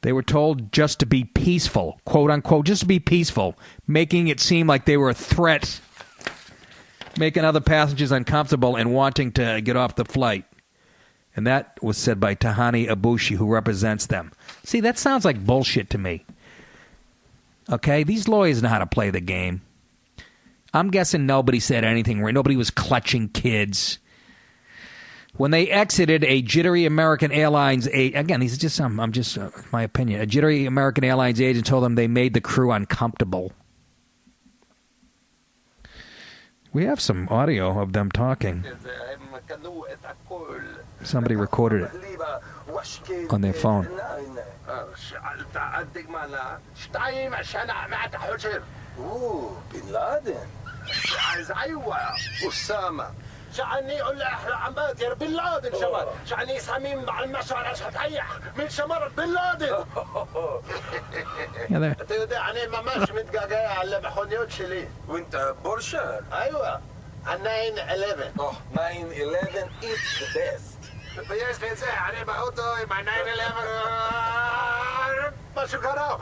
They were told just to be peaceful, quote unquote, just to be peaceful, making it seem like they were a threat, making other passengers uncomfortable and wanting to get off the flight. And that was said by Tahani Abushi, who represents them. See, that sounds like bullshit to me. Okay, these lawyers know how to play the game. I'm guessing nobody said anything right. Nobody was clutching kids. When they exited, a jittery American Airlines again, these are just my opinion. A jittery American Airlines agent told them they made the crew uncomfortable. We have some audio of them talking. Somebody recorded it on their phone. Bin Laden. شعني يقول لي احنا عماد يا بن لادن شمر شعني صميم مع المشعر عشان تريح من شمر بن لادن انت يعني ما ماشي من دقاقه على بحونيوت شلي وانت بورشر ايوه على 911 911 it's the best بياش بيزاي يعني بقوتو مع 911 ما شكرا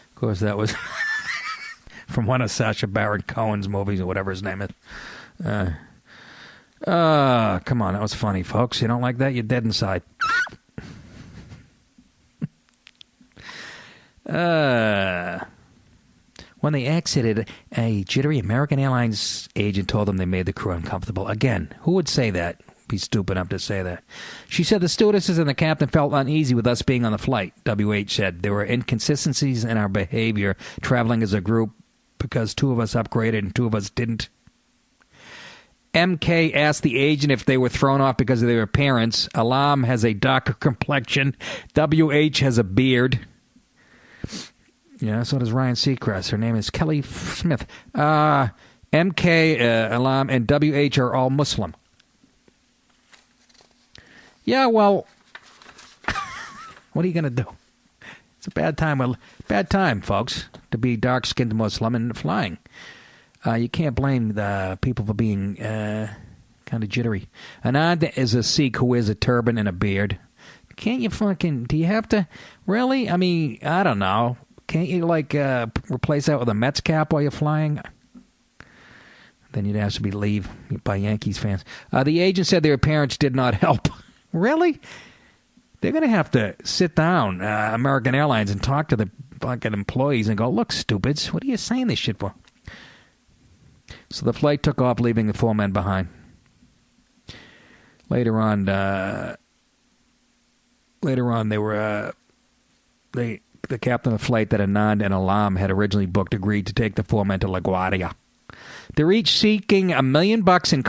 Of course that was from one of Sacha Baron Cohen's movies or whatever his name is. Come on, that was funny, folks. You don't like that? You're dead inside. When they exited, a jittery American Airlines agent told them they made the crew uncomfortable. Again, who would say that? Be stupid enough to say that. She said the stewardesses and the captain felt uneasy with us being on the flight. WH said there were inconsistencies in our behavior traveling as a group because 2 of us upgraded and 2 of us didn't. MK asked the agent if they were thrown off because of their appearance. Alam has a darker complexion. WH has a beard. Yeah, so does Ryan Seacrest. Her name is Kelly Smith. MK, Alam, and WH are all Muslim. Yeah, well, what are you going to do? It's a bad time, folks, to be dark-skinned Muslim and flying. You can't blame the people for being kind of jittery. Anand is a Sikh who wears a turban and a beard. Can't you do you have to, really? I mean, I don't know. Can't you, replace that with a Mets cap while you're flying? Then you'd have to be leave by Yankees fans. The agent said their appearance did not help. Really? They're going to have to sit down, American Airlines, and talk to the fucking employees and go, look, stupids, what are you saying this shit for? So the flight took off, leaving the 4 men behind. Later on, they were the captain of the flight that Anand and Alam had originally booked agreed to take the 4 men to LaGuardia. They're each seeking $1 million in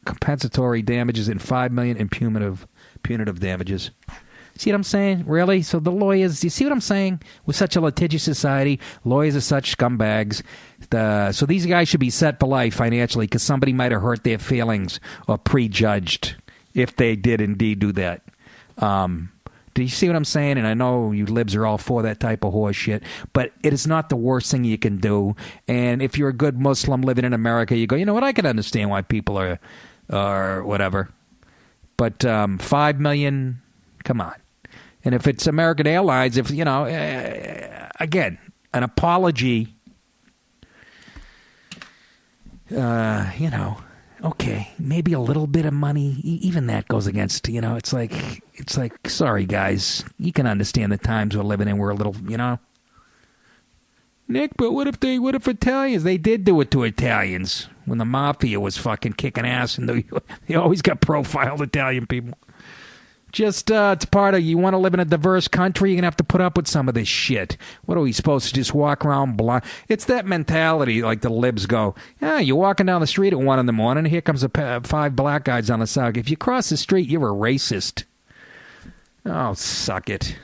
compensatory damages and $5 million in punitive damages. See what I'm saying? Really? So the lawyers, you see what I'm saying? With such a litigious society, lawyers are such scumbags. So these guys should be set for life financially because somebody might have hurt their feelings or prejudged if they did indeed do that. Do you see what I'm saying? And I know you libs are all for that type of horse shit, but it is not the worst thing you can do. And if you're a good Muslim living in America, you go, you know what? I can understand why people are whatever. But $5 million, come on. And if it's American Airlines, if, you know, again, an apology, you know, okay, maybe a little bit of money, even that goes against, you know, it's like, sorry, guys, you can understand the times we're living in. We're a little, you know. Nick, but what if Italians, they did do it to Italians when the mafia was fucking kicking ass and they always got profiled Italian people. Just, it's part of, you want to live in a diverse country, you're going to have to put up with some of this shit. What are we supposed to just walk around blind? It's that mentality, like the libs go, yeah, you're walking down the street at 1 in the morning, here comes 5 black guys on the side. If you cross the street, you're a racist. Oh, suck it.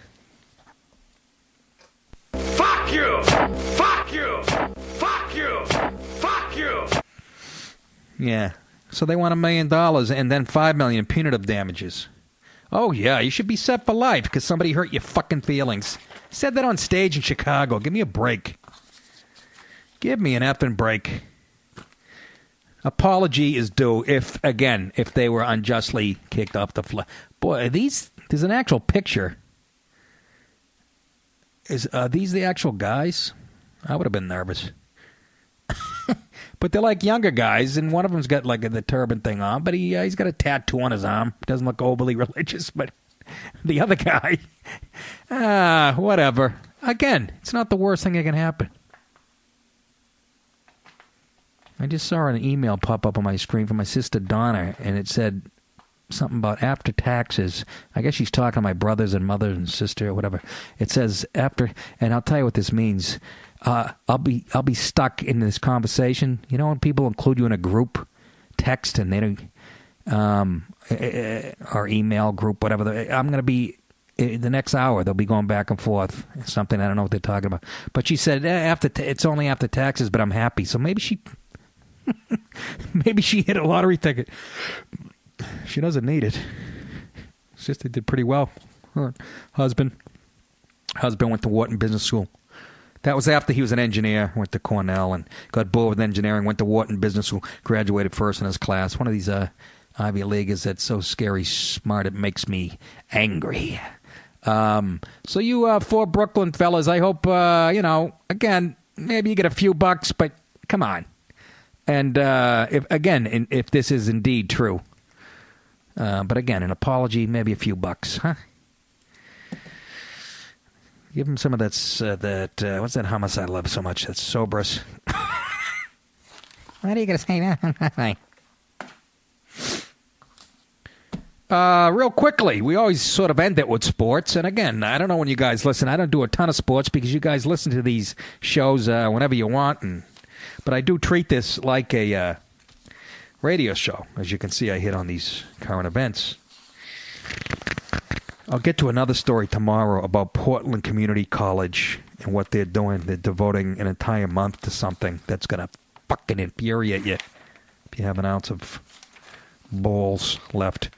Fuck you! Fuck you! Fuck you! Fuck you! Yeah. So they want $1 million and then $5 million in punitive damages. Oh, yeah, you should be set for life because somebody hurt your fucking feelings. Said that on stage in Chicago. Give me a break. Give me an effing break. Apology is due if they were unjustly kicked off the flight. Boy, there's an actual picture. Are these the actual guys? I would have been nervous. But they're like younger guys, and one of them's got like the turban thing on, but he's got a tattoo on his arm. Doesn't look overly religious, but the other guy, whatever. Again, it's not the worst thing that can happen. I just saw an email pop up on my screen from my sister Donna, and it said something about after taxes. I guess she's talking to my brothers and mother and sister or whatever. It says after, and I'll tell you what this means. I'll be stuck in this conversation. You know when people include you in a group text and they don't, or email group, whatever. I'm going to be in the next hour. They'll be going back and forth. Something I don't know what they're talking about. But she said it's only after taxes, but I'm happy. So maybe she hit a lottery ticket. She doesn't need it. Sister did pretty well. Her husband went to Wharton Business School. That was after he was an engineer, went to Cornell and got bored with engineering, went to Wharton Business School, graduated first in his class. One of these Ivy Leaguers that's so scary smart it makes me angry. So you 4 Brooklyn fellas, I hope, again, maybe you get a few bucks, but come on. And if this is indeed true. But again, an apology, maybe a few bucks, huh? Give him some of what's that homicide I love so much? That's Sobrus. What are you going to say now? Real quickly, we always sort of end it with sports. And again, I don't know when you guys listen. I don't do a ton of sports because you guys listen to these shows whenever you want. But I do treat this like a radio show. As you can see, I hit on these current events. I'll get to another story tomorrow about Portland Community College and what they're doing. They're devoting an entire month to something that's going to fucking infuriate you if you have an ounce of balls left.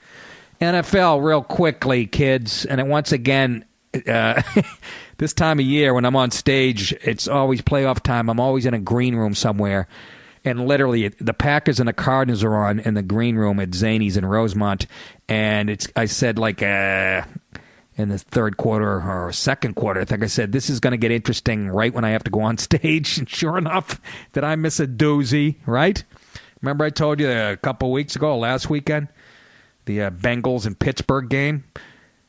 NFL, real quickly, kids. And once again, this time of year when I'm on stage, it's always playoff time. I'm always in a green room somewhere. And literally, the Packers and the Cardinals are on in the green room at Zanies in Rosemont. And I said, like, in the third quarter or second quarter, I think I said, this is going to get interesting right when I have to go on stage. And sure enough, did I miss a doozy, right? Remember I told you a couple weeks ago, last weekend, the Bengals and Pittsburgh game?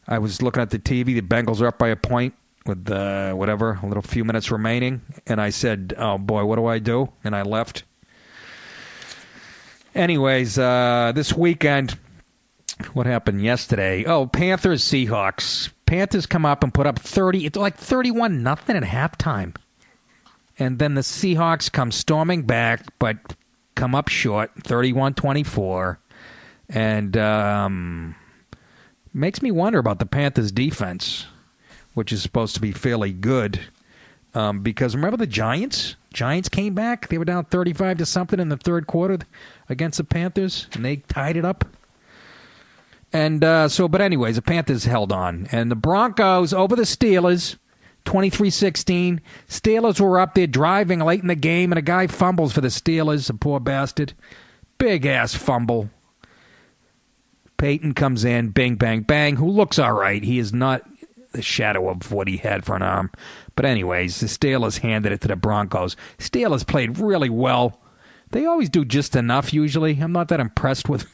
I was looking at the TV. The Bengals are up by a point. with a little few minutes remaining, and I said, "Oh boy, what do I do?" And I left. Anyways, this weekend, what happened yesterday? Oh, Panthers Seahawks. Panthers come up and put up 30. It's like 31-0 at halftime, and then the Seahawks come storming back, but come up short, 31-24, and makes me wonder about the Panthers defense, which is supposed to be fairly good, because remember the Giants? Giants came back. They were down 35-something in the third quarter against the Panthers, and they tied it up. And but anyways, the Panthers held on. And the Broncos over the Steelers, 23-16. Steelers were up there driving late in the game, and a guy fumbles for the Steelers, a poor bastard. Big-ass fumble. Peyton comes in, bang, bang, bang, who looks all right. He is not the shadow of what he had for an arm. But anyways, the Steelers handed it to the Broncos. Steelers played really well. They always do just enough, usually. I'm not that impressed with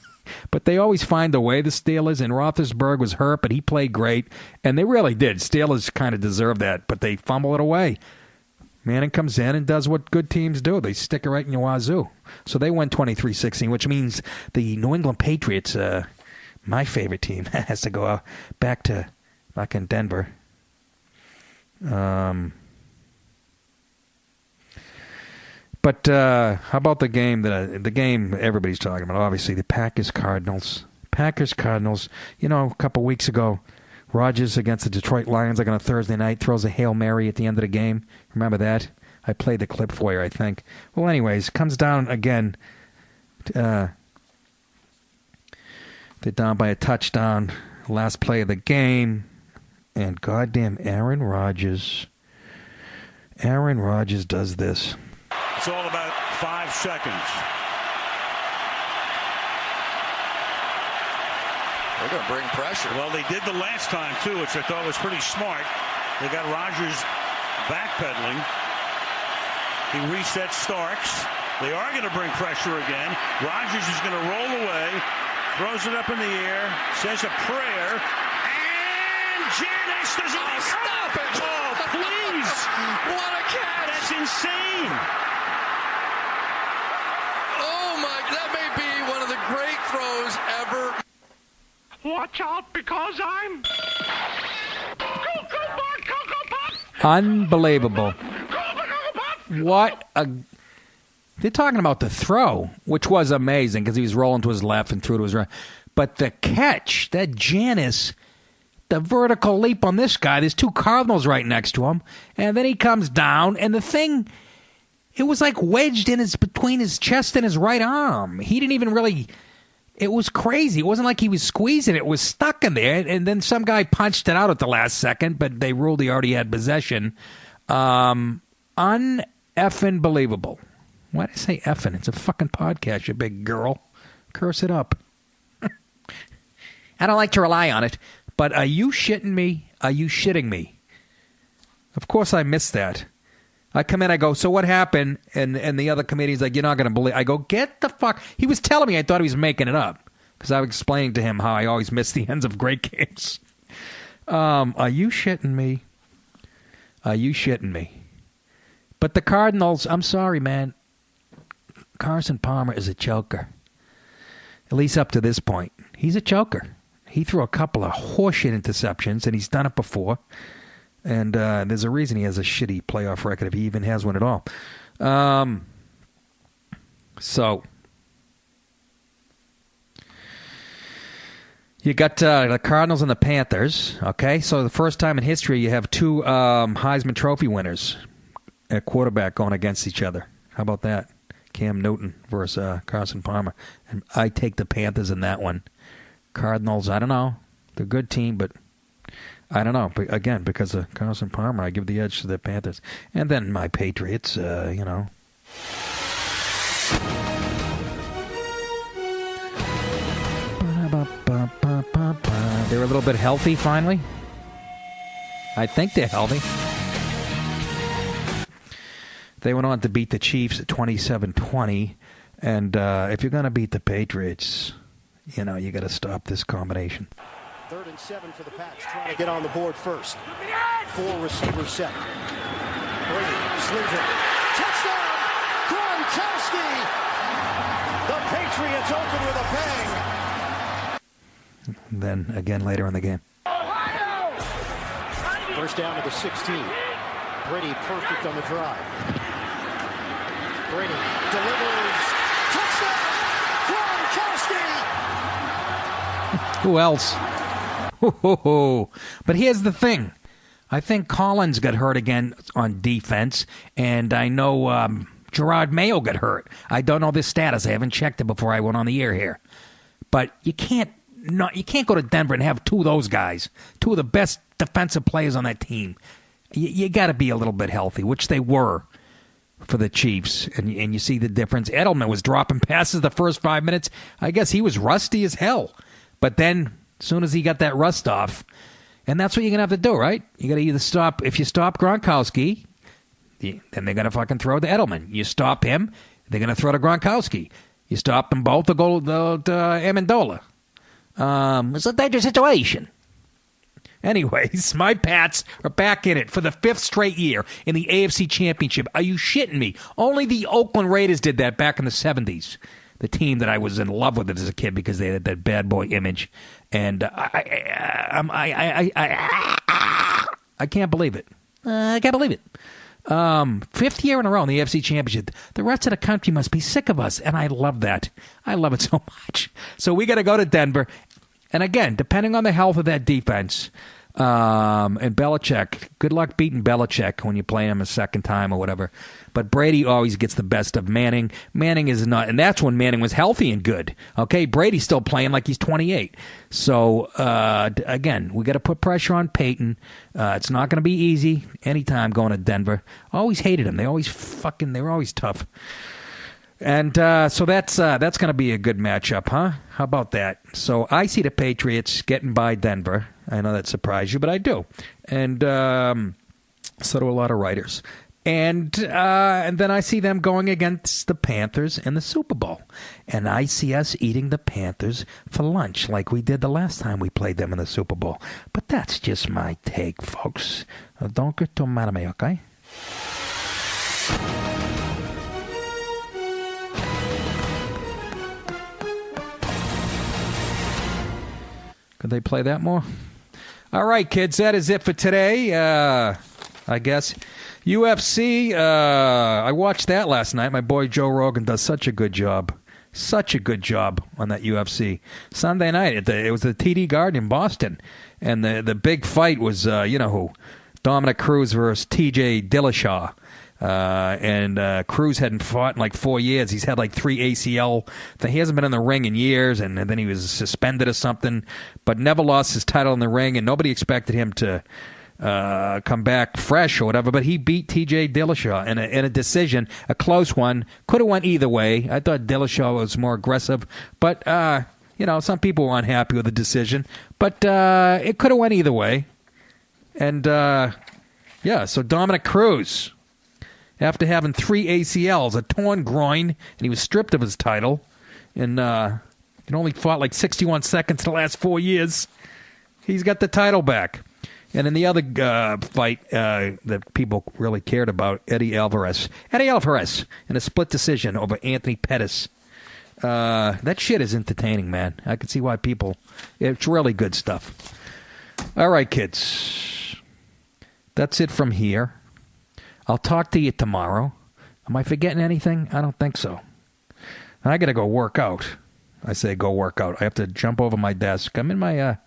but they always find a way, the Steelers. And Roethlisberger was hurt, but he played great. And they really did. Steelers kind of deserve that, but they fumble it away. Manning comes in and does what good teams do. They stick it right in your wazoo. So they win 23-16, which means the New England Patriots, my favorite team, has to go back in Denver. But how about the game the game everybody's talking about? Obviously, the Packers-Cardinals. Packers-Cardinals. You know, a couple weeks ago, Rodgers against the Detroit Lions, like on a Thursday night, throws a Hail Mary at the end of the game. Remember that? I played the clip for you, I think. Well, anyways, comes down again. They're down by a touchdown. Last play of the game. And goddamn Aaron Rodgers. Aaron Rodgers does this. It's all about 5 seconds. They're going to bring pressure. Well, they did the last time, too, which I thought was pretty smart. They got Rodgers backpedaling. He resets Starks. They are going to bring pressure again. Rodgers is going to roll away, throws it up in the air, says a prayer, and Janice does it. Oh, stop it! Oh, please! What a catch! That's insane! That may be one of the great throws ever. Watch out, because I'm unbelievable. What a... They're talking about the throw, which was amazing because he was rolling to his left and threw to his right. But the catch, that Janice, the vertical leap on this guy, there's 2 Cardinals right next to him, and then he comes down, and the thing... It was like wedged in between his chest and his right arm. He didn't even really... It was crazy. It wasn't like he was squeezing it. It was stuck in there. And then some guy punched it out at the last second, but they ruled he already had possession. Un-effing believable. Why did I say effing? It's a fucking podcast, you big girl. Curse it up. I don't like to rely on it. But are you shitting me? Are you shitting me? Of course I missed that. I come in, I go, so what happened? And the other comedian's like, you're not going to believe. I go, get the fuck. He was telling me, I thought he was making it up. Because I was explaining to him how I always miss the ends of great games. Are you shitting me? Are you shitting me? But the Cardinals, I'm sorry, man. Carson Palmer is a choker. At least up to this point. He's a choker. He threw a couple of horseshit interceptions, and he's done it before. And there's a reason he has a shitty playoff record if he even has one at all. So, you got the Cardinals and the Panthers, okay? So the first time in history you have 2 Heisman Trophy winners at quarterback going against each other. How about that? Cam Newton versus Carson Palmer. And I take the Panthers in that one. Cardinals, I don't know. They're a good team, but... I don't know. But again, because of Carson Palmer, I give the edge to the Panthers. And then my Patriots, you know. They're a little bit healthy, finally. I think they're healthy. They went on to beat the Chiefs at 27-20. And if you're going to beat the Patriots, you know, you got to stop this combination. 3rd and 7 for the Pats, trying to get on the board first. 4 receivers set. Brady slings it. Touchdown! Gronkowski! The Patriots open with a bang. Then again later in the game. First down to the 16. Brady perfect on the drive. Brady delivers. Touchdown! Gronkowski! Who else? But here's the thing. I think Collins got hurt again on defense, and I know Gerard Mayo got hurt. I don't know this status. I haven't checked it before I went on the air here. But you can't go to Denver and have two of those guys, two of the best defensive players on that team. You got to be a little bit healthy, which they were for the Chiefs, and you see the difference. Edelman was dropping passes the first 5 minutes. I guess he was rusty as hell. But then, as soon as he got that rust off, and that's what you're going to have to do, right? You got to either stop, if you stop Gronkowski, then they're going to fucking throw to Edelman. You stop him, they're going to throw to Gronkowski. You stop them both, they'll go to Amendola. It's a dangerous situation. Anyways, my Pats are back in it for the 5th straight year in the AFC Championship. Are you shitting me? Only the Oakland Raiders did that back in the 70s. The team that I was in love with as a kid because they had that bad boy image. And I can't believe it. I can't believe it. 5th year in a row in the AFC Championship. The rest of the country must be sick of us, and I love that. I love it so much. So we got to go to Denver. And again, depending on the health of that defense, and Belichick, good luck beating Belichick when you play him a second time or whatever. But Brady always gets the best of Manning. Manning is not, and that's when Manning was healthy and good. Okay, Brady's still playing like he's 28. So, again, we got to put pressure on Peyton. It's not going to be easy anytime going to Denver. Always hated him. They were always tough. And so that's going to be a good matchup, huh? How about that? So I see the Patriots getting by Denver. I know that surprised you, but I do. And so do a lot of writers. And then I see them going against the Panthers in the Super Bowl. And I see us eating the Panthers for lunch like we did the last time we played them in the Super Bowl. But that's just my take, folks. Don't get too mad at me, okay? Could they play that more? All right, kids, that is it for today, I guess. UFC, I watched that last night. My boy Joe Rogan does such a good job. Such a good job on that UFC. Sunday night, it was the TD Garden in Boston. And the big fight was, you know who? Dominick Cruz versus TJ Dillashaw. And Cruz hadn't fought in like 4 years. He's had like 3 ACL. He hasn't been in the ring in years, and then he was suspended or something, but never lost his title in the ring, and nobody expected him to come back fresh or whatever, but he beat TJ Dillashaw in a decision, a close one. Could have went either way. I thought Dillashaw was more aggressive, but, some people were unhappy with the decision, but it could have went either way. And, so Dominick Cruz, after having 3 ACLs, a torn groin, and he was stripped of his title, and he only fought like 61 seconds in the last 4 years. He's got the title back. And in the other fight that people really cared about, Eddie Alvarez in a split decision over Anthony Pettis. That shit is entertaining, man. I can see why it's really good stuff. All right, kids. That's it from here. I'll talk to you tomorrow. Am I forgetting anything? I don't think so. And I got to go work out. I say go work out. I have to jump over my desk. I'm in my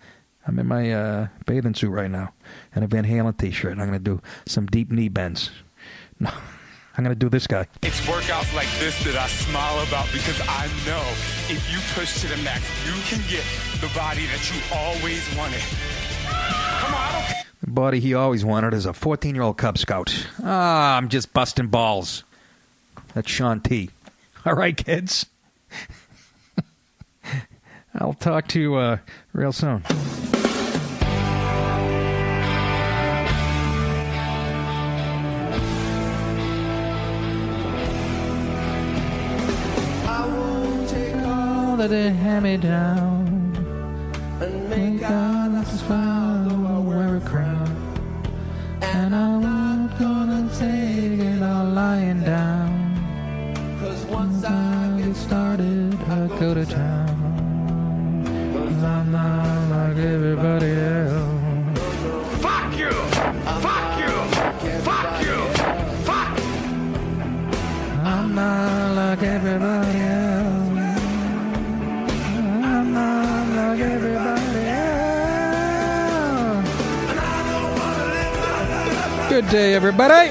bathing suit right now and a Van Halen t-shirt. I'm going to do some deep knee bends. No, I'm going to do this guy. It's workouts like this that I smile about because I know if you push to the max, you can get the body that you always wanted. Come on, I don't care. The body he always wanted as a 14-year-old Cub Scout. I'm just busting balls. That's Sean T. All right, kids. I'll talk to you real soon. I won't take all that they hand me down and make out just I'll wear a crown. And I'm not gonna take it all lying down. 'Cause once I get started, I go to town. 'Cause I'm not like everybody else. Fuck you! Fuck you! Fuck you! Fuck! I'm not like everybody else. I'm not like everybody else. Good day, everybody.